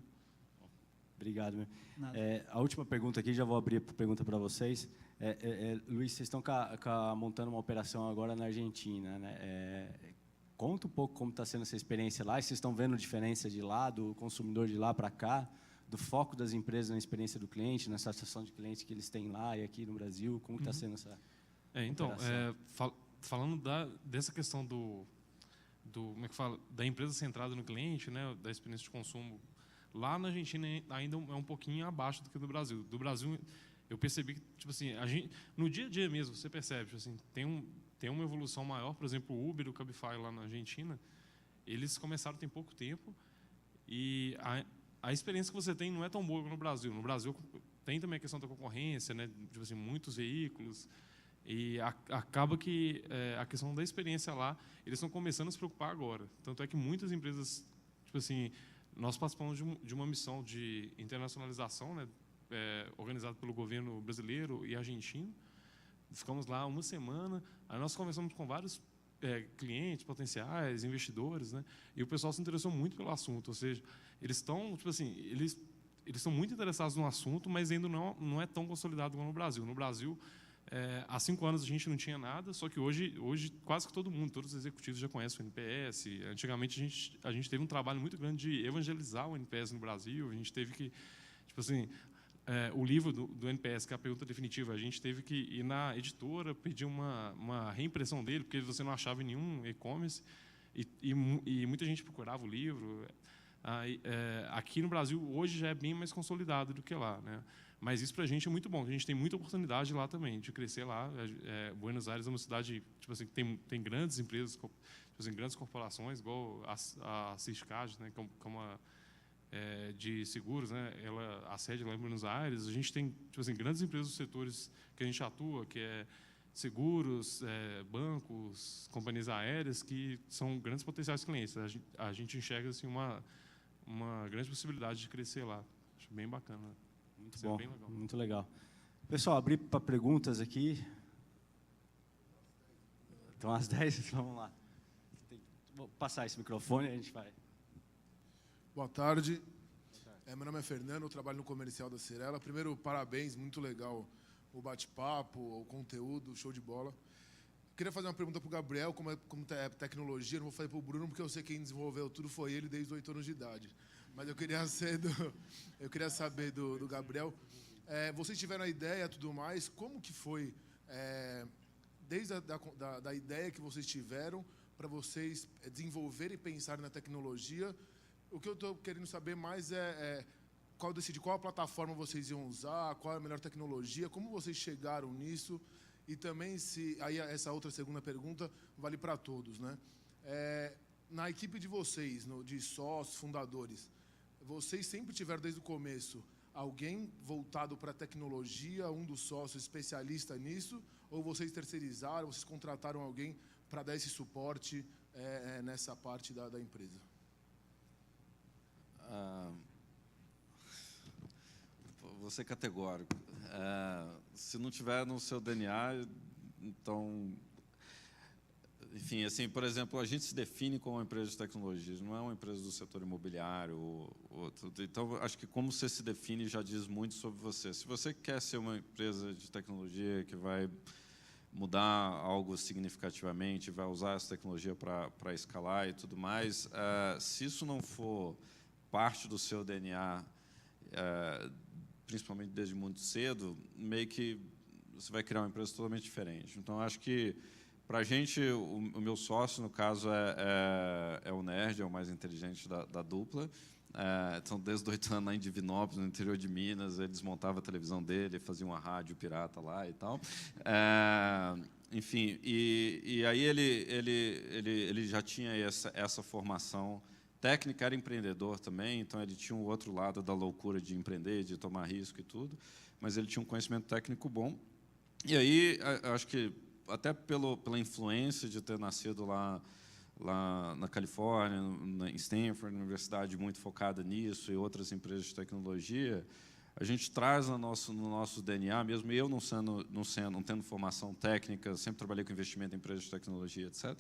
Obrigado. Nada. A última pergunta aqui, já vou abrir a pergunta para vocês. Luiz, vocês estão montando uma operação agora na Argentina, né? Conta um pouco como está sendo essa experiência lá. Vocês estão vendo diferença de lá, do consumidor de lá para cá, do foco das empresas na experiência do cliente, na satisfação de clientes que eles têm lá e aqui no Brasil? Como está sendo essa operação? Falando dessa questão como é que fala, da empresa centrada no cliente, né, da experiência de consumo, lá na Argentina ainda é um pouquinho abaixo do que no Brasil. Do Brasil, eu percebi que, assim, no dia a dia mesmo, você percebe, assim, tem uma evolução maior. Por exemplo, o Uber e o Cabify lá na Argentina, eles começaram tem pouco tempo e a experiência que você tem não é tão boa como no Brasil. No Brasil tem também a questão da concorrência, né, assim, muitos veículos, e acaba que a questão da experiência lá, eles estão começando a se preocupar agora. Tanto é que muitas empresas, assim, nós participamos de uma missão de internacionalização, né, organizada pelo governo brasileiro e argentino. Ficamos lá uma semana, aí nós conversamos com vários clientes potenciais, investidores, né, e o pessoal se interessou muito pelo assunto. Ou seja, eles estão, assim, eles estão muito interessados no assunto, mas ainda não é tão consolidado como no Brasil. No Brasil, há 5 anos a gente não tinha nada, só que hoje quase que todos os executivos já conhecem o NPS. Antigamente a gente teve um trabalho muito grande de evangelizar o NPS no Brasil. A gente teve que, assim, o livro do NPS, que é a pergunta definitiva, a gente teve que ir na editora, pedir uma reimpressão dele, porque você não achava em nenhum e-commerce, e muita gente procurava o livro. Aqui no Brasil, hoje, já é bem mais consolidado do que lá, né? Mas isso para a gente é muito bom, a gente tem muita oportunidade lá também, de crescer lá. Buenos Aires é uma cidade, assim, que tem grandes empresas, assim, grandes corporações, igual a Ciscad, né, como de seguros, né, a sede lá em Buenos Aires. A gente tem, assim, grandes empresas dos setores que a gente atua, que é seguros, bancos, companhias aéreas, que são grandes potenciais clientes. A gente enxerga, assim, uma grande possibilidade de crescer lá. Acho bem bacana. Muito bom, muito legal. Pessoal, abrir para perguntas aqui. Então, às 10, vamos lá. Vou passar esse microfone e a gente vai. Boa tarde. Meu nome é Fernando, eu trabalho no comercial da Cirela. Primeiro, parabéns, muito legal o bate-papo, o conteúdo, show de bola. Queria fazer uma pergunta para o Gabriel, como é tecnologia. Não vou fazer para o Bruno, porque eu sei quem desenvolveu tudo foi ele desde 8 anos de idade. Mas eu queria saber do Gabriel. Vocês tiveram a ideia e tudo mais, como que foi desde da ideia que vocês tiveram para vocês desenvolverem e pensarem na tecnologia. O que eu estou querendo saber mais é qual a plataforma vocês iam usar, qual é a melhor tecnologia, como vocês chegaram nisso, e também aí essa outra segunda pergunta vale para todos, né? Na equipe de vocês, de sócios, fundadores, vocês sempre tiveram desde o começo alguém voltado para a tecnologia, um dos sócios especialista nisso, ou vocês terceirizaram, vocês contrataram alguém para dar esse suporte nessa parte da empresa? Vou ser categórico. Se não tiver no seu DNA, então... Enfim, assim, por exemplo, a gente se define como uma empresa de tecnologias, não é uma empresa do setor imobiliário. Então, acho que como você se define já diz muito sobre você. Se você quer ser uma empresa de tecnologia que vai mudar algo significativamente, vai usar essa tecnologia para escalar e tudo mais, se isso não for parte do seu DNA, principalmente desde muito cedo, meio que você vai criar uma empresa totalmente diferente. Então, acho que, para a gente, o meu sócio, no caso, é o nerd, é o mais inteligente da dupla. Então, desde 8 anos lá em Divinópolis, no interior de Minas, ele desmontava a televisão dele, fazia uma rádio pirata lá e tal. Enfim, e aí ele já tinha essa formação técnica, era empreendedor também, então ele tinha o outro lado da loucura de empreender, de tomar risco e tudo, mas ele tinha um conhecimento técnico bom. E aí, acho que até pela influência de ter nascido lá na Califórnia, em Stanford, uma universidade muito focada nisso, e outras empresas de tecnologia, a gente traz no nosso DNA, mesmo eu não tendo formação técnica, sempre trabalhei com investimento em empresas de tecnologia, etc.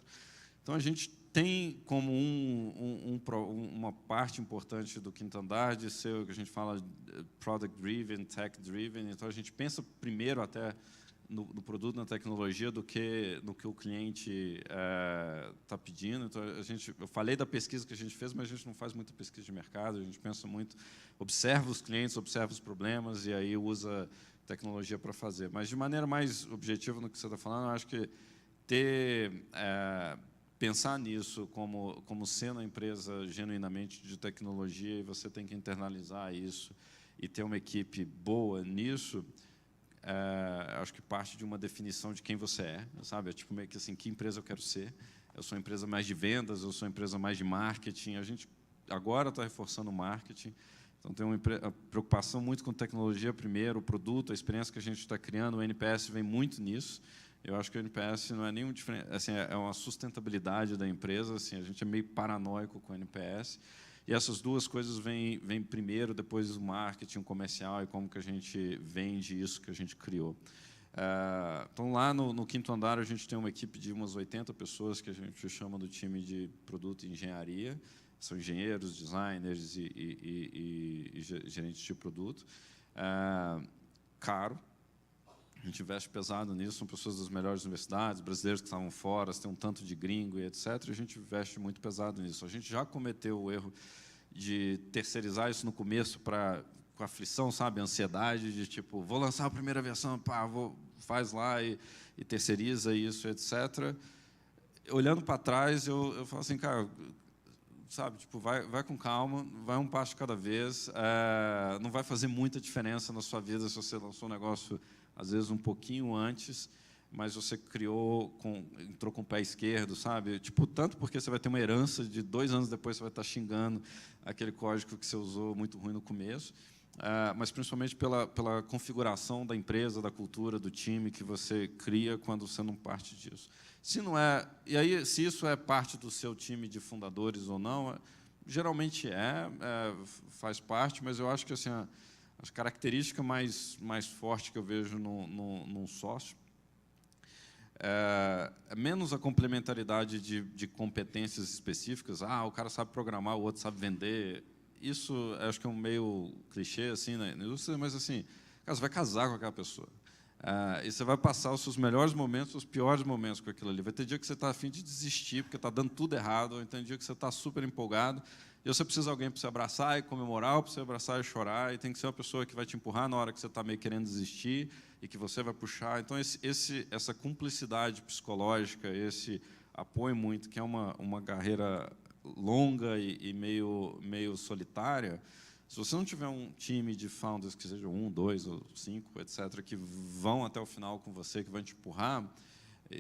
Então, a gente tem como uma parte importante do quinto andar de ser o que a gente fala product-driven, tech-driven. Então, a gente pensa primeiro até no produto, na tecnologia, do que no que o cliente está pedindo. Então, eu falei da pesquisa que a gente fez, mas a gente não faz muita pesquisa de mercado, a gente pensa muito, observa os clientes, observa os problemas e aí usa tecnologia para fazer. Mas, de maneira mais objetiva no que você está falando, eu acho que pensar nisso como sendo uma empresa genuinamente de tecnologia, e você tem que internalizar isso e ter uma equipe boa nisso, acho que parte de uma definição de quem você é, sabe? É tipo meio que assim, que empresa eu quero ser? Eu sou uma empresa mais de vendas, eu sou uma empresa mais de marketing. A gente agora está reforçando o marketing, então tem uma preocupação muito com tecnologia primeiro, o produto, a experiência que a gente está criando. O NPS vem muito nisso. Eu acho que o NPS não é nenhum diferente, assim, é uma sustentabilidade da empresa. Assim, a gente é meio paranoico com o NPS. E essas duas coisas vêm primeiro, depois o marketing, o comercial e como que a gente vende isso que a gente criou. Então, lá no quinto andar, a gente tem uma equipe de umas 80 pessoas que a gente chama do time de produto e engenharia. São engenheiros, designers e gerentes de produto. Caro. A gente investe pesado nisso, são pessoas das melhores universidades, brasileiros que estavam fora, tem um tanto de gringo e etc. A gente investe muito pesado nisso. A gente já cometeu o erro de terceirizar isso no começo com aflição, sabe, ansiedade, de tipo, vou lançar a primeira versão, faz lá e terceiriza isso, etc. Olhando para trás, eu falo assim, cara, sabe, tipo, vai com calma, vai um passo de cada vez, não vai fazer muita diferença na sua vida se você lançou um negócio às vezes um pouquinho antes, mas você entrou com o pé esquerdo, sabe? Tipo, tanto porque você vai ter uma herança de 2 anos depois você vai estar xingando aquele código que você usou muito ruim no começo, mas principalmente pela configuração da empresa, da cultura, do time que você cria quando você não parte disso. Se não é, e aí se isso é parte do seu time de fundadores ou não, geralmente faz parte, mas eu acho que assim, a característica mais forte que eu vejo num sócio é menos a complementaridade de competências específicas. O cara sabe programar, o outro sabe vender. Isso acho que é um meio clichê assim, na indústria, mas assim, cara, você vai casar com aquela pessoa. E você vai passar os seus melhores momentos, os piores momentos com aquilo ali. Vai ter dia que você está a fim de desistir, porque está dando tudo errado, ou então dia que você está super empolgado, E você precisa de alguém para você abraçar e comemorar, ou para você abraçar e chorar, e tem que ser uma pessoa que vai te empurrar na hora que você está meio querendo desistir, e que você vai puxar. Então, essa cumplicidade psicológica, esse apoio muito, que é uma carreira longa e meio solitária, se você não tiver um time de founders, que sejam 1, 2 ou 5, etc., que vão até o final com você, que vão te empurrar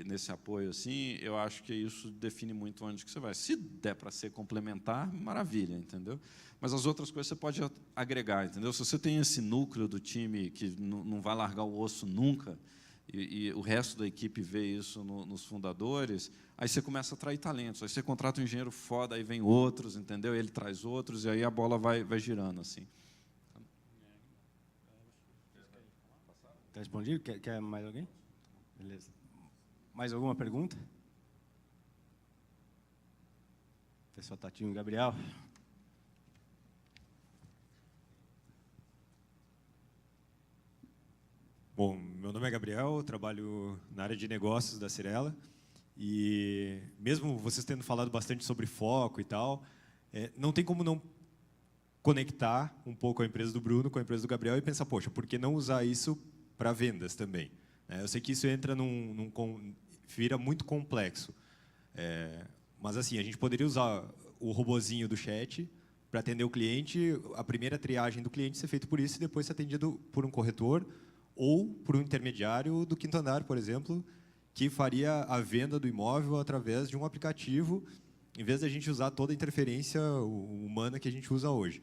nesse apoio, assim, eu acho que isso define muito onde que você vai. Se der para ser complementar, maravilha, entendeu? Mas as outras coisas você pode agregar, entendeu? Se você tem esse núcleo do time que não vai largar o osso nunca, e o resto da equipe vê isso nos fundadores, aí você começa a atrair talentos, aí você contrata um engenheiro foda, aí vem outros, entendeu? Ele traz outros, e aí a bola vai girando, assim. Está respondido? Quer mais alguém? Beleza. Mais alguma pergunta? Pessoal, Tatinho e Gabriel. Bom, meu nome é Gabriel, eu trabalho na área de negócios da Cyrela, e mesmo vocês tendo falado bastante sobre foco e tal, não tem como não conectar um pouco a empresa do Bruno com a empresa do Gabriel e pensar, poxa, por que não usar isso para vendas também? Eu sei que isso entra vira muito complexo, mas assim, a gente poderia usar o robozinho do chat para atender o cliente, a primeira triagem do cliente ser feita por isso e depois ser atendido por um corretor ou por um intermediário do quinto andar, por exemplo, que faria a venda do imóvel através de um aplicativo, em vez de a gente usar toda a interferência humana que a gente usa hoje.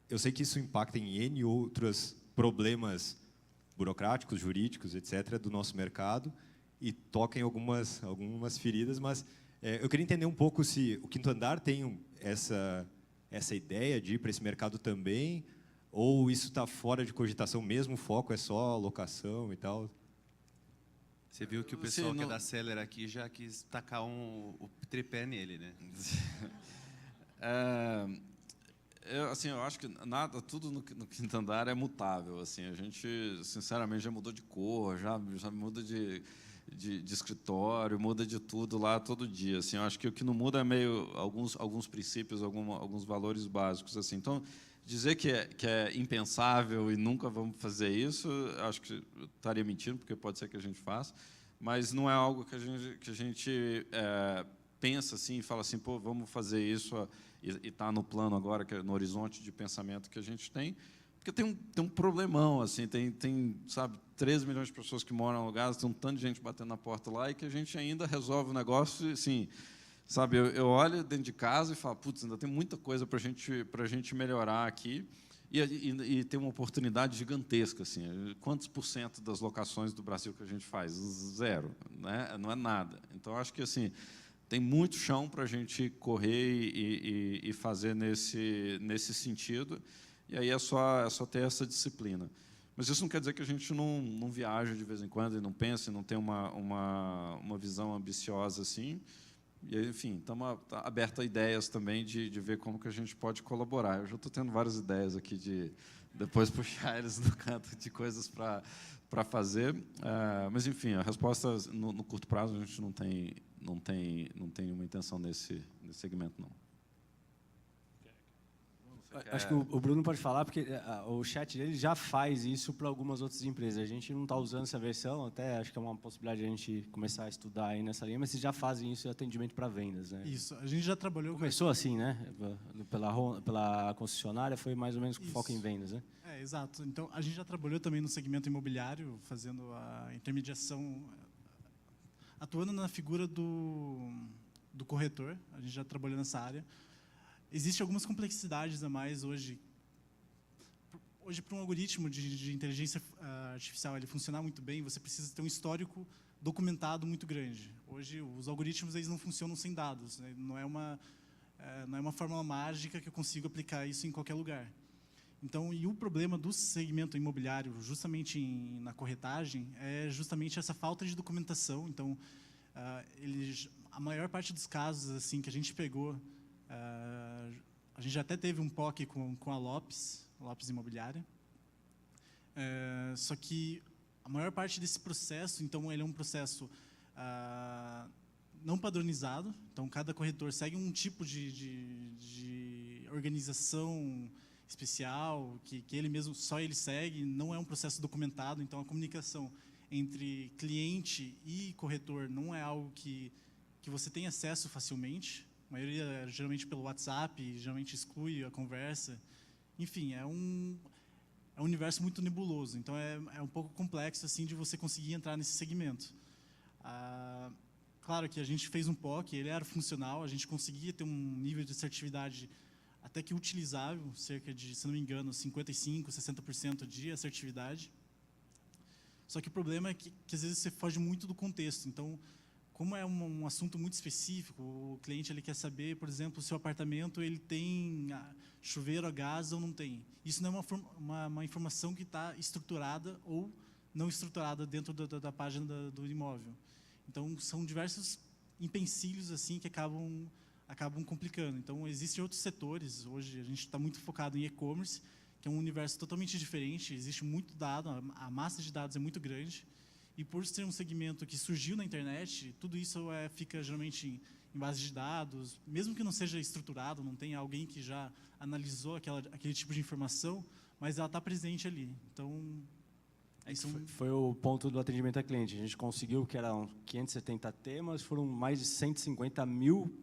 Eu sei que isso impacta em N outros problemas burocráticos, jurídicos, etc., do nosso mercado, e toca em algumas feridas, mas eu queria entender um pouco se o quinto andar tem essa ideia de ir para esse mercado também, ou isso está fora de cogitação mesmo, o foco é só locação e tal? Você viu que o pessoal que é da Seller aqui já quis tacar o tripé nele, né? Eu acho que tudo no quinto andar é mutável. Assim, a gente, sinceramente, já mudou de cor, já muda de escritório, muda de tudo lá todo dia. Assim, eu acho que o que não muda é meio alguns princípios, alguns valores básicos. Assim. Então, dizer que é impensável e nunca vamos fazer isso, acho que eu estaria mentindo, porque pode ser que a gente faça, mas não é algo que a gente pensa assim e fala assim, pô, vamos fazer isso e está no plano agora, que é no horizonte de pensamento que a gente tem, porque tem um problemão, assim, sabe, 13 milhões de pessoas que moram em lugares, tem um tanto de gente batendo na porta lá e que a gente ainda resolve o negócio, assim, sabe, eu olho dentro de casa e falo, putz, ainda tem muita coisa para a gente melhorar aqui e tem uma oportunidade gigantesca. Assim, quantos % das locações do Brasil que a gente faz? 0, né? Não é nada. Então, acho que assim, tem muito chão para a gente correr e fazer nesse sentido, e aí é só ter essa disciplina. Mas isso não quer dizer que a gente não viaje de vez em quando e não pense, não tenha uma visão ambiciosa assim. E, enfim, estamos abertos a ideias também de ver como que a gente pode colaborar. Eu já estou tendo várias ideias aqui de depois puxar eles no canto de coisas para fazer. Mas, enfim, a resposta no curto prazo a gente não tem uma intenção nesse segmento, não. Acho que o Bruno pode falar, porque o chat dele já faz isso para algumas outras empresas. A gente não está usando essa versão, até acho que é uma possibilidade de a gente começar a estudar aí nessa linha, mas vocês já fazem isso em atendimento para vendas, né? Isso, a gente já trabalhou... Começou assim, né? Pela concessionária, foi mais ou menos com foco em vendas, né? Exato. Então, a gente já trabalhou também no segmento imobiliário, fazendo a intermediação, atuando na figura do corretor. A gente já trabalhou nessa área. Existem algumas complexidades a mais hoje. Hoje, para um algoritmo de inteligência artificial ele funcionar muito bem, você precisa ter um histórico documentado muito grande. Hoje, os algoritmos eles não funcionam sem dados, né? Não é uma fórmula mágica que eu consigo aplicar isso em qualquer lugar. Então, e o problema do segmento imobiliário, justamente na corretagem, é justamente essa falta de documentação. Então, a maior parte dos casos assim que a gente pegou, a gente até teve um POC com a Lopes Imobiliária. Só que a maior parte desse processo, então, ele é um processo não padronizado. Então, cada corretor segue um tipo de organização especial que ele mesmo, só ele segue. Não é um processo documentado. Então, a comunicação entre cliente e corretor não é algo que você tem acesso facilmente. A maioria, geralmente, pelo WhatsApp, geralmente exclui a conversa. Enfim, é um universo muito nebuloso. Então, é um pouco complexo assim, de você conseguir entrar nesse segmento. Claro que a gente fez um POC, ele era funcional, a gente conseguia ter um nível de assertividade até que utilizável, cerca de, se não me engano, 55%, 60% de assertividade. Só que o problema é que às vezes você foge muito do contexto. Então, como é um assunto muito específico, o cliente ele quer saber, por exemplo, se o apartamento ele tem chuveiro a gás ou não tem. Isso não é uma informação que está estruturada ou não estruturada dentro da página do imóvel. Então, são diversos empecilhos assim, que acabam complicando. Então, existem outros setores. Hoje, a gente está muito focado em e-commerce, que é um universo totalmente diferente. Existe muito dado, a massa de dados é muito grande. E, por ser um segmento que surgiu na internet, tudo isso fica, geralmente, em base de dados. Mesmo que não seja estruturado, não tenha alguém que já analisou aquele tipo de informação, mas ela está presente ali. Então, foi o ponto do atendimento a cliente. A gente conseguiu que eram 570 temas, foram mais de 150 mil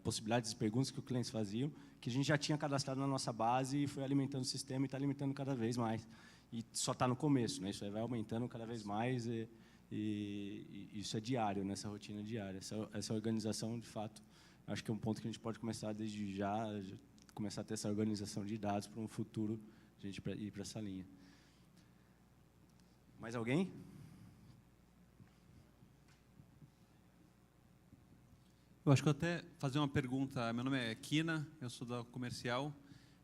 possibilidades de perguntas que os clientes faziam, que a gente já tinha cadastrado na nossa base e foi alimentando o sistema e está alimentando cada vez mais. E só está no começo, né? Isso aí vai aumentando cada vez mais e isso é diário, nessa rotina diária. Essa organização, de fato, acho que é um ponto que a gente pode começar desde já, começar a ter essa organização de dados para um futuro, a gente ir para essa linha. Mais alguém? Eu acho que eu até fazer uma pergunta. Meu nome é Kina, eu sou da Comercial.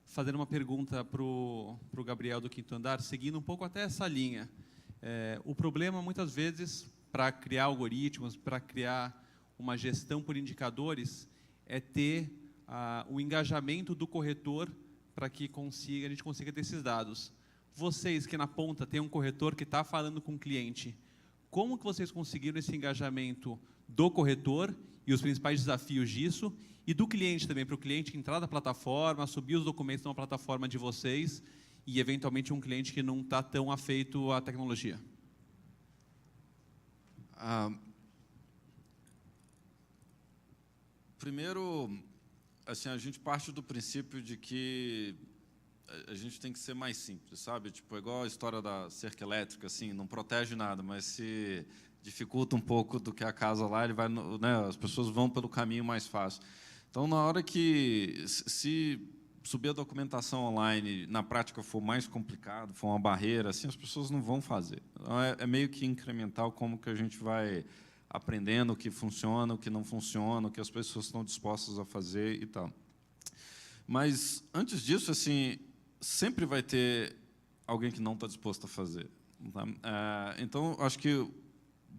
Fazer uma pergunta para o Gabriel do Quinto Andar, seguindo um pouco até essa linha. O problema, muitas vezes, para criar algoritmos, para criar uma gestão por indicadores, é ter o engajamento do corretor para que a gente consiga ter esses dados. Vocês que na ponta tem um corretor que está falando com o cliente, como que vocês conseguiram esse engajamento do corretor e os principais desafios disso, e do cliente também, para o cliente entrar na plataforma, subir os documentos numa plataforma de vocês, e eventualmente um cliente que não está tão afeito à tecnologia? Primeiro, assim, a gente parte do princípio de que a gente tem que ser mais simples, sabe? Tipo, igual a história da cerca elétrica, assim, não protege nada, mas se dificulta um pouco do que a casa lá, ele vai, né, as pessoas vão pelo caminho mais fácil. Então, na hora que, se subir a documentação online, na prática for mais complicado, for uma barreira, assim, as pessoas não vão fazer. Então, é meio que incremental como que a gente vai aprendendo o que funciona, o que não funciona, o que as pessoas estão dispostas a fazer e tal. Mas, antes disso, assim, sempre vai ter alguém que não está disposto a fazer. Tá? Então, acho que,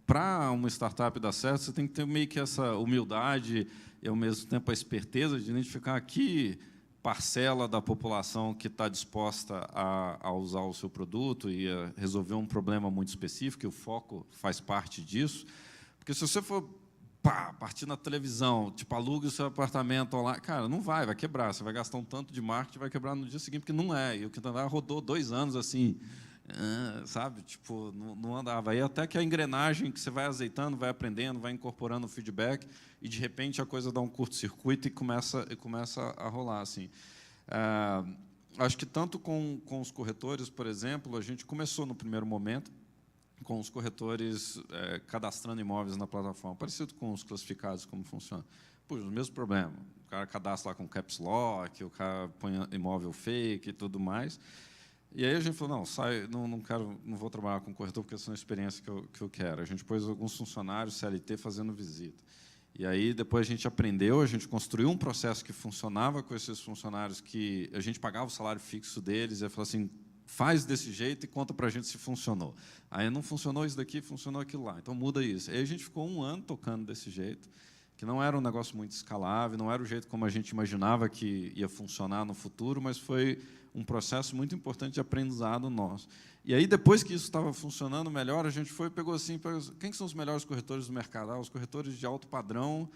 para uma startup dar certo, você tem que ter meio que essa humildade e, ao mesmo tempo, a esperteza de identificar que parcela da população que está disposta a usar o seu produto e a resolver um problema muito específico, e o foco faz parte disso. Porque, se você for partir na televisão, tipo, alugue o seu apartamento online, cara, não vai quebrar. Você vai gastar um tanto de marketing, vai quebrar no dia seguinte, porque não é. E o Quinto Andar rodou 2 anos assim, sabe? Tipo, não andava. Aí até que a engrenagem que você vai azeitando, vai aprendendo, vai incorporando o feedback, e, de repente, a coisa dá um curto-circuito e começa a rolar. Assim. Acho que, tanto com os corretores, por exemplo, a gente começou, no primeiro momento, com os corretores cadastrando imóveis na plataforma, parecido com os classificados, como funciona. Puxa, o mesmo problema. O cara cadastra lá com caps lock, o cara põe imóvel fake e tudo mais. E aí a gente falou, não vou trabalhar com corretor, porque essa é uma experiência que eu quero. A gente pôs alguns funcionários CLT fazendo visita. E aí, depois a gente aprendeu, a gente construiu um processo que funcionava com esses funcionários, que a gente pagava o salário fixo deles, e falou assim, faz desse jeito e conta para a gente se funcionou. Aí não funcionou isso daqui, funcionou aquilo lá. Então, muda isso. Aí a gente ficou 1 ano tocando desse jeito. que não era um negócio muito escalável, não era o jeito como a gente imaginava que ia funcionar no futuro, mas foi um processo muito importante de aprendizado nosso. E aí, depois que isso estava funcionando melhor, a gente foi e pegou assim, quem são os melhores corretores do mercado? Os corretores de alto padrão,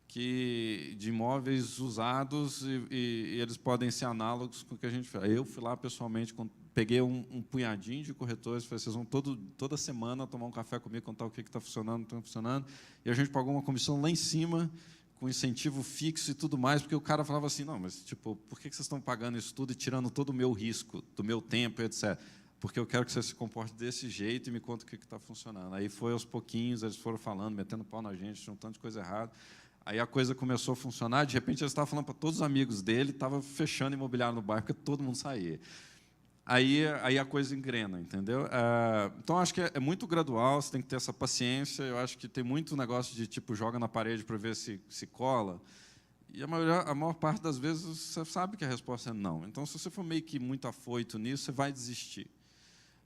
de imóveis usados, e eles podem ser análogos com o que a gente faz. Eu fui lá pessoalmente, peguei um punhadinho de corretores, falei, vocês vão toda semana tomar um café comigo, contar o que está funcionando, não está funcionando, e a gente pagou uma comissão lá em cima, com incentivo fixo e tudo mais, porque o cara falava assim, não, mas tipo, por que vocês estão pagando isso tudo e tirando todo o meu risco, do meu tempo, etc., porque eu quero que você se comporte desse jeito e me conta o que está funcionando. Aí foi aos pouquinhos, eles foram falando, metendo pau na gente, tinha um tanto de coisa errada. Aí a coisa começou a funcionar, de repente eles estavam falando para todos os amigos dele, estava fechando imobiliário no bairro, porque todo mundo saía. Aí a coisa engrena, entendeu? Então, acho que é muito gradual, você tem que ter essa paciência, eu acho que tem muito negócio de, tipo, joga na parede para ver se cola, e a maior parte das vezes você sabe que a resposta é não. Então, se você for meio que muito afoito nisso, você vai desistir.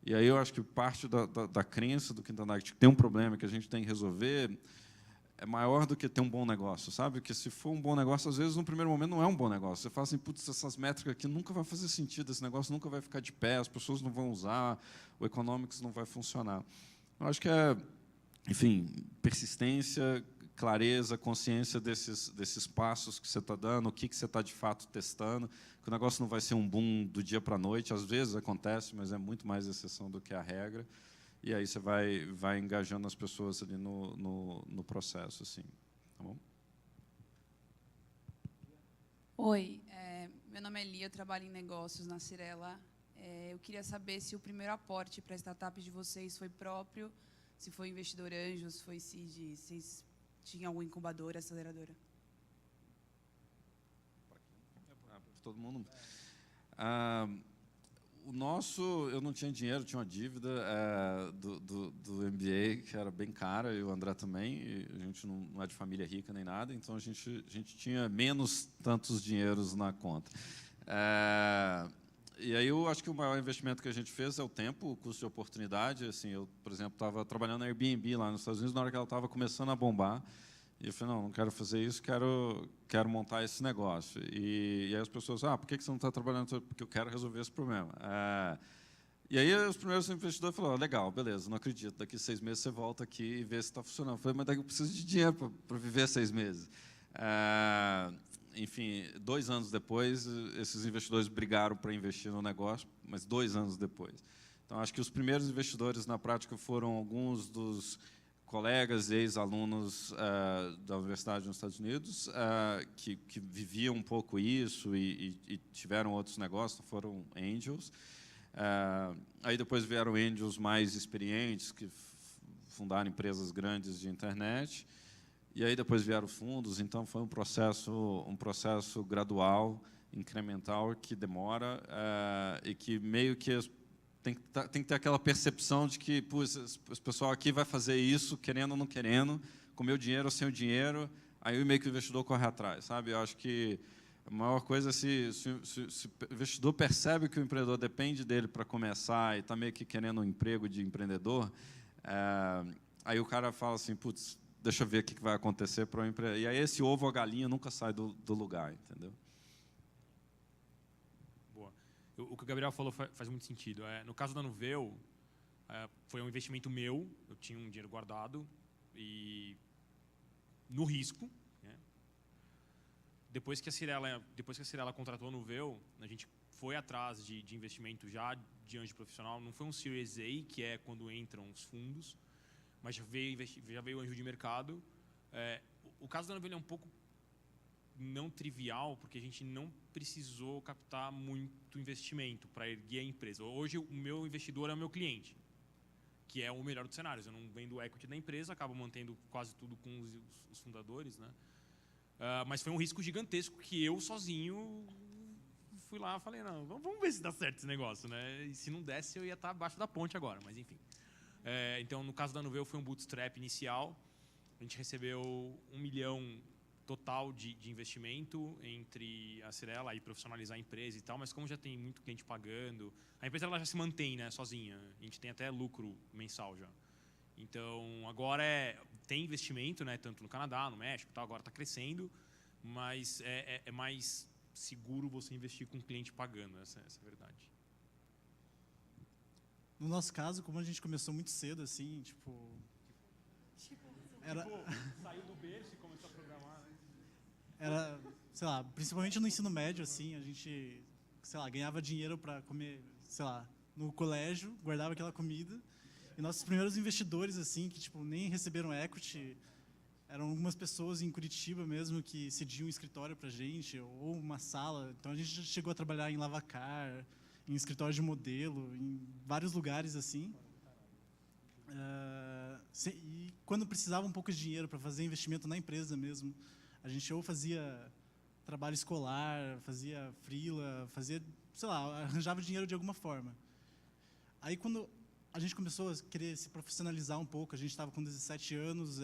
E aí eu acho que parte da crença do Quinto Andar, que tem um problema que a gente tem que resolver, é maior do que ter um bom negócio, sabe? Porque se for um bom negócio, às vezes, no primeiro momento, não é um bom negócio. Você fala assim, putz, essas métricas aqui nunca vai fazer sentido, esse negócio nunca vai ficar de pé, as pessoas não vão usar, o economics não vai funcionar. Eu acho que é, enfim, persistência, clareza, consciência desses passos que você está dando, o que você está, de fato, testando, que o negócio não vai ser um boom do dia para a noite, às vezes acontece, mas é muito mais exceção do que a regra. E aí você vai engajando as pessoas ali no processo, assim, tá bom? Oi, meu nome é Lia, eu trabalho em negócios na Cirela. Eu queria saber se o primeiro aporte para a startup de vocês foi próprio, se foi investidor anjo, se foi seed, se vocês tinham alguma incubadora, aceleradora. Todo mundo. O nosso, eu não tinha dinheiro, tinha uma dívida do MBA, que era bem cara, e o André também, e a gente não é de família rica nem nada, então a gente tinha menos tantos dinheiros na conta. E aí eu acho que o maior investimento que a gente fez é o tempo, o custo de oportunidade. Assim, eu, por exemplo, estava trabalhando na Airbnb lá nos Estados Unidos, na hora que ela estava começando a bombar, e eu falei, não quero fazer isso, quero montar esse negócio. E aí as pessoas, por que você não está trabalhando? Porque eu quero resolver esse problema. E aí os primeiros investidores falaram, legal, beleza, não acredito, daqui 6 meses você volta aqui e vê se está funcionando. Eu falei, mas daqui eu preciso de dinheiro para viver 6 meses. Enfim, 2 anos depois, esses investidores brigaram para investir no negócio, mas 2 anos depois. Então, acho que os primeiros investidores, na prática, foram alguns dos colegas e ex-alunos da universidade nos Estados Unidos, que viviam um pouco isso e tiveram outros negócios, foram angels. Aí depois vieram angels mais experientes, que fundaram empresas grandes de internet. E aí depois vieram fundos, então foi um processo gradual, incremental, que demora e que meio que tem que ter aquela percepção de que esse pessoal aqui vai fazer isso, querendo ou não querendo, com meu dinheiro ou sem o dinheiro, aí meio que o investidor corre atrás, sabe? Eu acho que a maior coisa é se o investidor percebe que o empreendedor depende dele para começar e está meio que querendo um emprego de empreendedor, aí o cara fala assim, putz, deixa eu ver o que vai acontecer para o empreendedor. E aí esse ovo ou a galinha nunca sai do lugar, entendeu? Boa. O que o Gabriel falou faz muito sentido. No caso da Nuveu, foi um investimento meu, eu tinha um dinheiro guardado, e no risco, né? Depois que a Cirela contratou a Nuveu, a gente foi atrás de investimento já de anjo profissional. Não foi um Series A, que é quando entram os fundos, mas já veio anjo de mercado. O caso da Nuveu é um pouco não trivial, porque a gente não precisou captar muito investimento para erguer a empresa. Hoje, o meu investidor é o meu cliente, que é o melhor dos cenários. Eu não vendo o equity da empresa, acabo mantendo quase tudo com os fundadores, né? Mas foi um risco gigantesco que eu, sozinho, fui lá e falei, não, vamos ver se dá certo esse negócio, né? E se não desse, eu ia estar abaixo da ponte agora, mas enfim. Então, no caso da Nuveu, foi um bootstrap inicial. A gente recebeu 1 milhão total de investimento entre a Cirela e profissionalizar a empresa e tal, mas como já tem muito cliente pagando, a empresa ela já se mantém, né, sozinha. A gente tem até lucro mensal já. Então, agora tem investimento, né, tanto no Canadá, no México, tal, agora está crescendo, mas é mais seguro você investir com o cliente pagando, essa é a verdade. No nosso caso, como a gente começou muito cedo, assim, tipo... Saiu do berço e começou a programar, né? Era, sei lá, principalmente no ensino médio, assim, a gente, sei lá, ganhava dinheiro para comer, sei lá, no colégio, guardava aquela comida. E nossos primeiros investidores, assim, que tipo nem receberam equity, eram algumas pessoas em Curitiba mesmo que cediam um escritório para gente ou uma sala. Então a gente já chegou a trabalhar em Lavacar, em escritório de modelo, em vários lugares assim. E quando precisava um pouco de dinheiro para fazer investimento na empresa mesmo, a gente ou fazia trabalho escolar, fazia freela, fazia, sei lá, arranjava dinheiro de alguma forma. Aí quando a gente começou a querer se profissionalizar um pouco, a gente estava com 17 anos,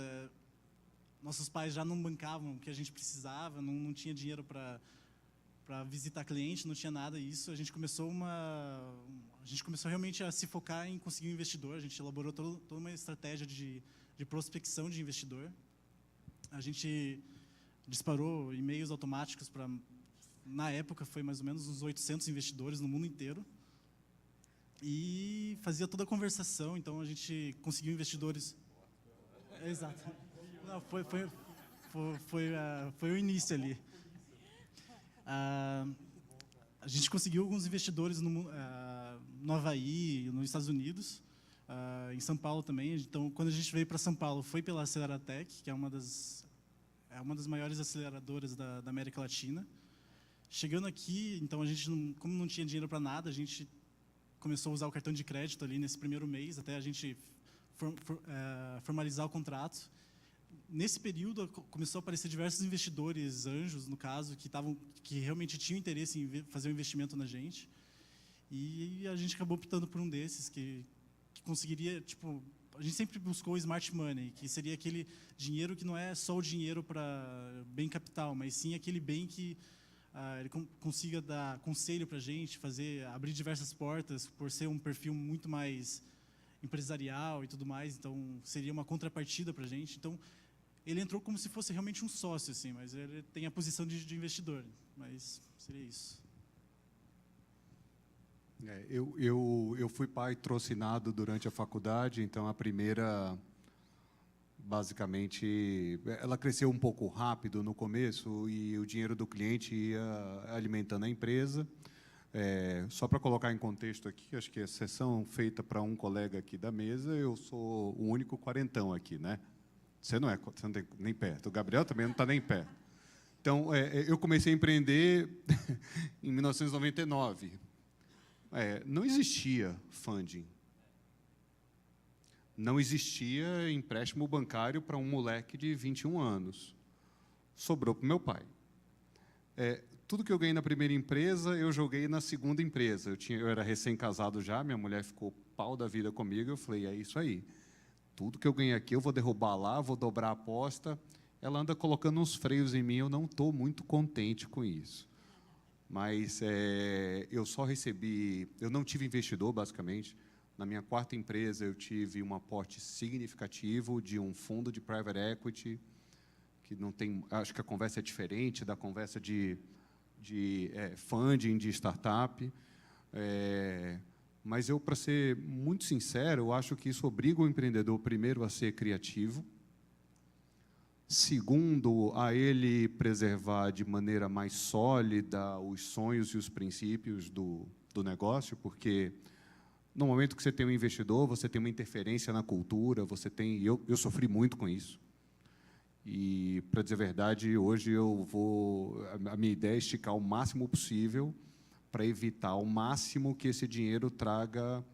nossos pais já não bancavam o que a gente precisava, não tinha dinheiro para visitar cliente, não tinha nada disso. A gente começou realmente a se focar em conseguir um investidor. A gente elaborou toda uma estratégia de prospecção de investidor. A gente disparou e-mails automáticos para, na época, foi mais ou menos uns 800 investidores no mundo inteiro. E fazia toda a conversação, então a gente conseguiu investidores... Exato. Não, foi o início ali. A gente conseguiu alguns investidores no Havaí, nos Estados Unidos, em São Paulo também. Então, quando a gente veio para São Paulo, foi pela Aceleratec, que é uma das maiores aceleradoras da América Latina. Chegando aqui, então, a gente, como não tinha dinheiro para nada, a gente começou a usar o cartão de crédito ali nesse primeiro mês, até a gente formalizar o contrato. Nesse período, começou a aparecer diversos investidores, anjos, no caso, que realmente tinham interesse em fazer um investimento na gente. E a gente acabou optando por um desses, que conseguiria, tipo... A gente sempre buscou o smart money, que seria aquele dinheiro que não é só o dinheiro para bem capital, mas sim aquele bem que ele consiga dar conselho para a gente, abrir diversas portas, por ser um perfil muito mais empresarial e tudo mais. Então, seria uma contrapartida para a gente. Então, ele entrou como se fosse realmente um sócio, assim, mas ele tem a posição de investidor. Mas seria isso. Eu fui pai trocinado durante a faculdade, então a primeira, basicamente, ela cresceu um pouco rápido no começo e o dinheiro do cliente ia alimentando a empresa. Só para colocar em contexto aqui, acho que a sessão feita para um colega aqui da mesa, eu sou o único quarentão aqui, né? Você não tem nem perto. O Gabriel também não está nem perto. Então, eu comecei a empreender em 1999. Não existia funding. Não existia empréstimo bancário para um moleque de 21 anos. Sobrou para o meu pai. Tudo que eu ganhei na primeira empresa, eu joguei na segunda empresa. Eu era recém-casado já, minha mulher ficou pau da vida comigo, eu falei, é isso aí. Tudo que eu ganhei aqui, eu vou derrubar lá, vou dobrar a aposta. Ela anda colocando uns freios em mim, eu não estou muito contente com isso. Mas eu só recebi... Eu não tive investidor, basicamente. Na minha quarta empresa, eu tive um aporte significativo de um fundo de private equity, que não tem... Acho que a conversa é diferente da conversa de funding de startup. Mas eu, para ser muito sincero, eu acho que isso obriga o empreendedor, primeiro, a ser criativo, segundo, a ele preservar de maneira mais sólida os sonhos e os princípios do negócio, porque no momento que você tem um investidor, você tem uma interferência na cultura, você tem... Eu sofri muito com isso. E, para dizer a verdade, hoje a minha ideia é esticar o máximo possível para evitar ao máximo que esse dinheiro traga,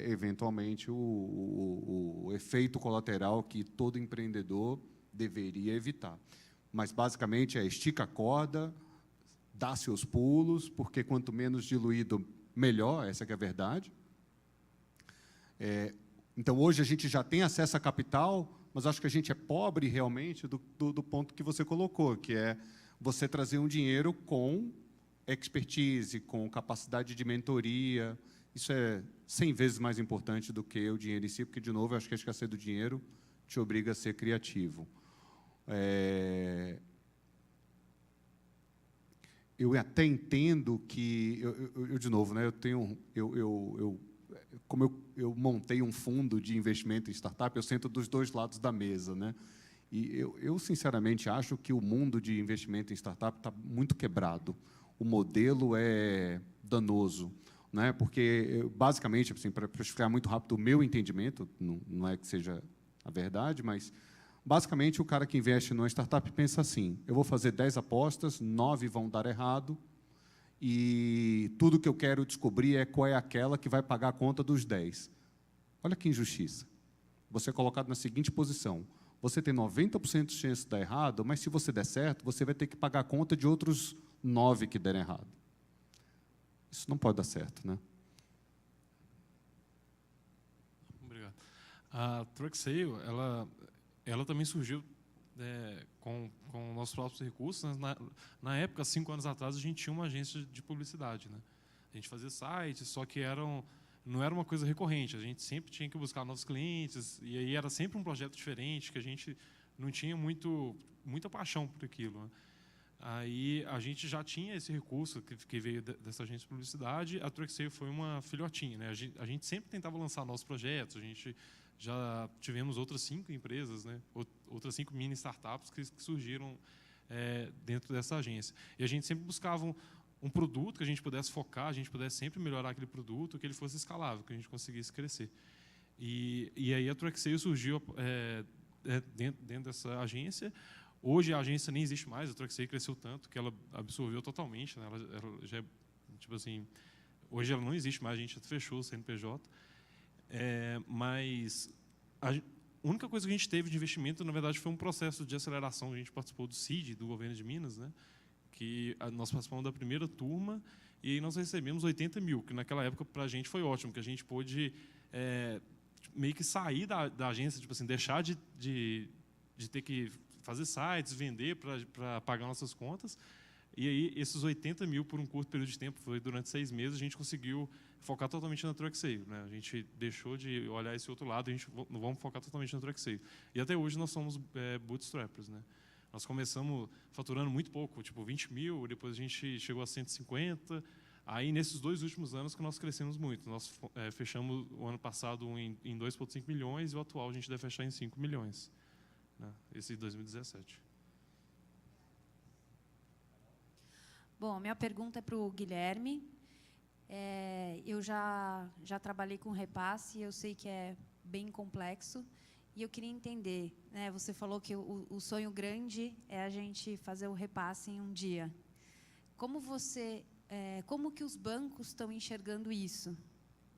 eventualmente, o efeito colateral que todo empreendedor deveria evitar. Mas, basicamente, estica a corda, dá seus pulos, porque quanto menos diluído, melhor, essa que é a verdade. Então, hoje, a gente já tem acesso a capital, mas acho que a gente é pobre, realmente, do ponto que você colocou, que é você trazer um dinheiro com expertise, com capacidade de mentoria. isso é 100 vezes mais importante do que o dinheiro em si, porque, de novo, eu acho que a escassez do dinheiro te obriga a ser criativo. Eu até entendo que, de novo, né, como eu montei um fundo de investimento em startup, eu sento dos dois lados da mesa, né? E eu sinceramente acho que o mundo de investimento em startup está muito quebrado. O modelo é danoso, né? Porque, basicamente, assim, para explicar muito rápido o meu entendimento, não é que seja a verdade, mas, basicamente, o cara que investe numa startup pensa assim: eu vou fazer 10 apostas, 9 vão dar errado, e tudo que eu quero descobrir é qual é aquela que vai pagar a conta dos 10. Olha que injustiça. Você é colocado na seguinte posição: você tem 90% de chance de dar errado, mas, se você der certo, você vai ter que pagar a conta de outros 9 que deram errado. Isso não pode dar certo, né? Obrigado. A TruckSale, ela também surgiu com nossos próprios recursos. Na época, 5 anos atrás, a gente tinha uma agência de publicidade, né? A gente fazia sites, só que não era uma coisa recorrente. A gente sempre tinha que buscar novos clientes, e aí era sempre um projeto diferente, que a gente não tinha muita paixão por aquilo, né? Aí a gente já tinha esse recurso que veio dessa agência de publicidade. A TruckSale foi uma filhotinha, né? A gente sempre tentava lançar novos projetos. A gente já tivemos outras 5 empresas, né? Outras 5 mini startups que surgiram dentro dessa agência. E a gente sempre buscava um produto que a gente pudesse focar, a gente pudesse sempre melhorar aquele produto, que ele fosse escalável, que a gente conseguisse crescer. E aí a TruckSale surgiu dentro dessa agência. Hoje a agência nem existe mais, a TruckSale cresceu tanto que ela absorveu totalmente, né? Ela já, tipo assim, hoje ela não existe mais, a gente fechou o CNPJ. Mas a única coisa que a gente teve de investimento, na verdade, foi um processo de aceleração. A gente participou do CID, do governo de Minas, né? Que nós participamos da primeira turma e nós recebemos 80 mil, que naquela época para a gente foi ótimo, que a gente pôde meio que sair da agência, tipo assim, deixar de ter que fazer sites, vender para pagar nossas contas. E aí, esses 80 mil, por um curto período de tempo, foi durante 6 meses, a gente conseguiu focar totalmente na TruckSale, né? A gente deixou de olhar esse outro lado, a gente vamos focar totalmente na TruckSale. E até hoje nós somos bootstrappers, né? Nós começamos faturando muito pouco, tipo 20 mil, depois a gente chegou a 150. Aí, nesses 2 últimos anos, que nós crescemos muito. Nós fechamos o ano passado em 2,5 milhões e o atual a gente deve fechar em 5 milhões. Né? Esse de 2017. Bom, minha pergunta é para o Guilherme. Eu já trabalhei com repasse, eu sei que é bem complexo, e eu queria entender, né, você falou que o sonho grande é a gente fazer o repasse em um dia. Como que os bancos estão enxergando isso?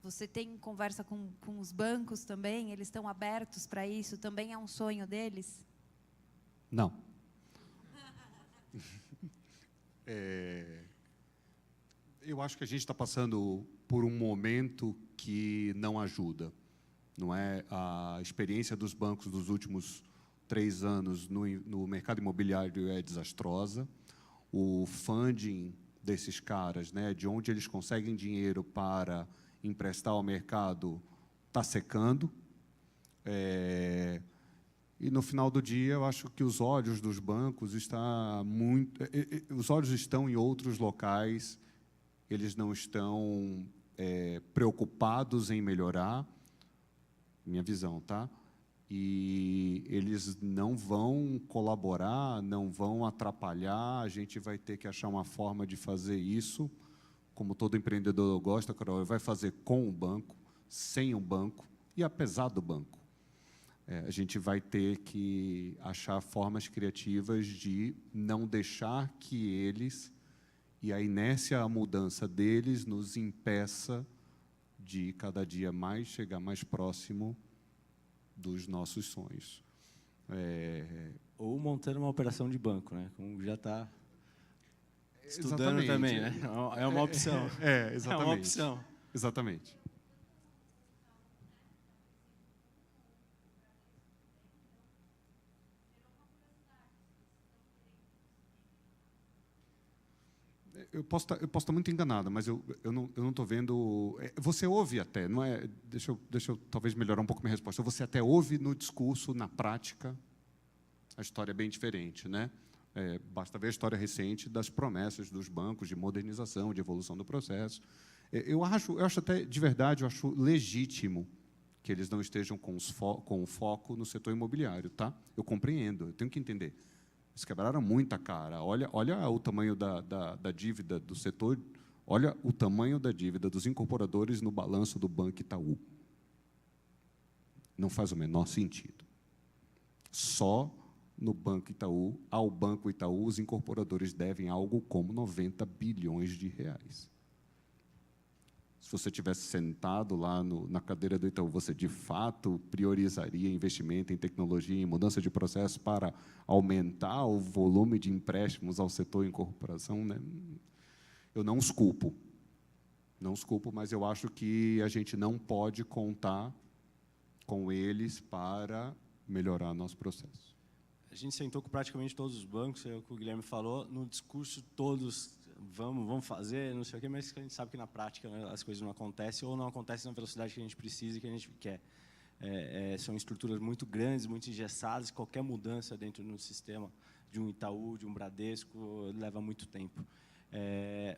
Você tem conversa com os bancos também? Eles estão abertos para isso? Também é um sonho deles? Não. Eu acho que a gente está passando por um momento que não ajuda. Não é? A experiência dos bancos dos últimos 3 anos no mercado imobiliário é desastrosa. O funding desses caras, né, de onde eles conseguem dinheiro para emprestar ao mercado, está secando. E, no final do dia, eu acho que os olhos dos bancos os olhos estão em outros locais, eles não estão preocupados em melhorar, minha visão, tá? E eles não vão colaborar, não vão atrapalhar, a gente vai ter que achar uma forma de fazer isso, como todo empreendedor gosta, Carol, vai fazer com o banco, sem o banco e apesar do banco. A gente vai ter que achar formas criativas de não deixar que eles, e a inércia, a mudança deles, nos impeça de, cada dia mais, chegar mais próximo dos nossos sonhos. Ou montando uma operação de banco, né? Como já está estudando Exatamente. também, né? É uma opção. Exatamente. É uma opção. Exatamente. eu posso estar muito enganado, mas eu não estou vendo... Você ouve até, não é? Deixa eu talvez melhorar um pouco minha resposta. Você até ouve no discurso, na prática, a história é bem diferente, né? Basta ver a história recente das promessas dos bancos de modernização, de evolução do processo. Eu acho até, de verdade, eu acho legítimo que eles não estejam com o foco no setor imobiliário, tá? Eu compreendo, eu tenho que entender. Eles quebraram muita cara. Olha o tamanho da dívida do setor, olha o tamanho da dívida dos incorporadores no balanço do Banco Itaú. Não faz o menor sentido. Só no Banco Itaú, ao Banco Itaú, os incorporadores devem algo como 90 bilhões de reais. Se você tivesse sentado lá na cadeira do Itaú, você, de fato, priorizaria investimento em tecnologia, em mudança de processo para aumentar o volume de empréstimos ao setor incorporação, né? Eu não os culpo. Não os culpo, mas eu acho que a gente não pode contar com eles para melhorar nosso processo. A gente sentou com praticamente todos os bancos, é o que o Guilherme falou, no discurso todos, vamos fazer, não sei o quê, mas a gente sabe que na prática, né, as coisas não acontecem ou não acontecem na velocidade que a gente precisa e que a gente quer. São estruturas muito grandes, muito engessadas, qualquer mudança dentro do sistema de um Itaú, de um Bradesco, leva muito tempo.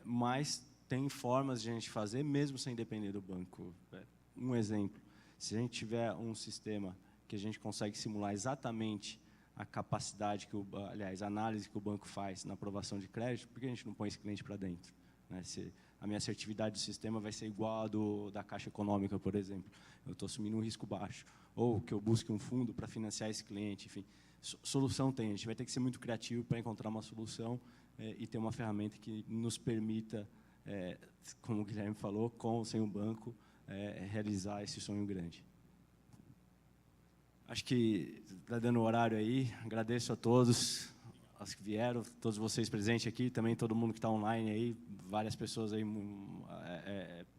Mas tem formas de a gente fazer, mesmo sem depender do banco. Um exemplo, se a gente tiver um sistema que a gente consegue simular exatamente a capacidade a análise que o banco faz na aprovação de crédito, por que a gente não põe esse cliente para dentro? Né? Se a minha assertividade do sistema vai ser igual à da Caixa Econômica, por exemplo. Eu estou assumindo um risco baixo. Ou que eu busque um fundo para financiar esse cliente, enfim. Solução tem, a gente vai ter que ser muito criativo para encontrar uma solução e ter uma ferramenta que nos permita, como o Guilherme falou, com ou sem o banco, realizar esse sonho grande. Acho que está dando o horário aí. Agradeço a todos os que vieram, todos vocês presentes aqui, também todo mundo que está online aí, várias pessoas aí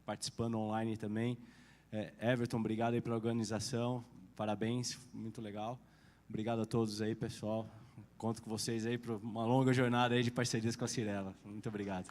participando online também. Everton, obrigado aí pela organização, parabéns, muito legal. Obrigado a todos aí, pessoal. Conto com vocês aí para uma longa jornada aí de parcerias com a Cyrela. Muito obrigado.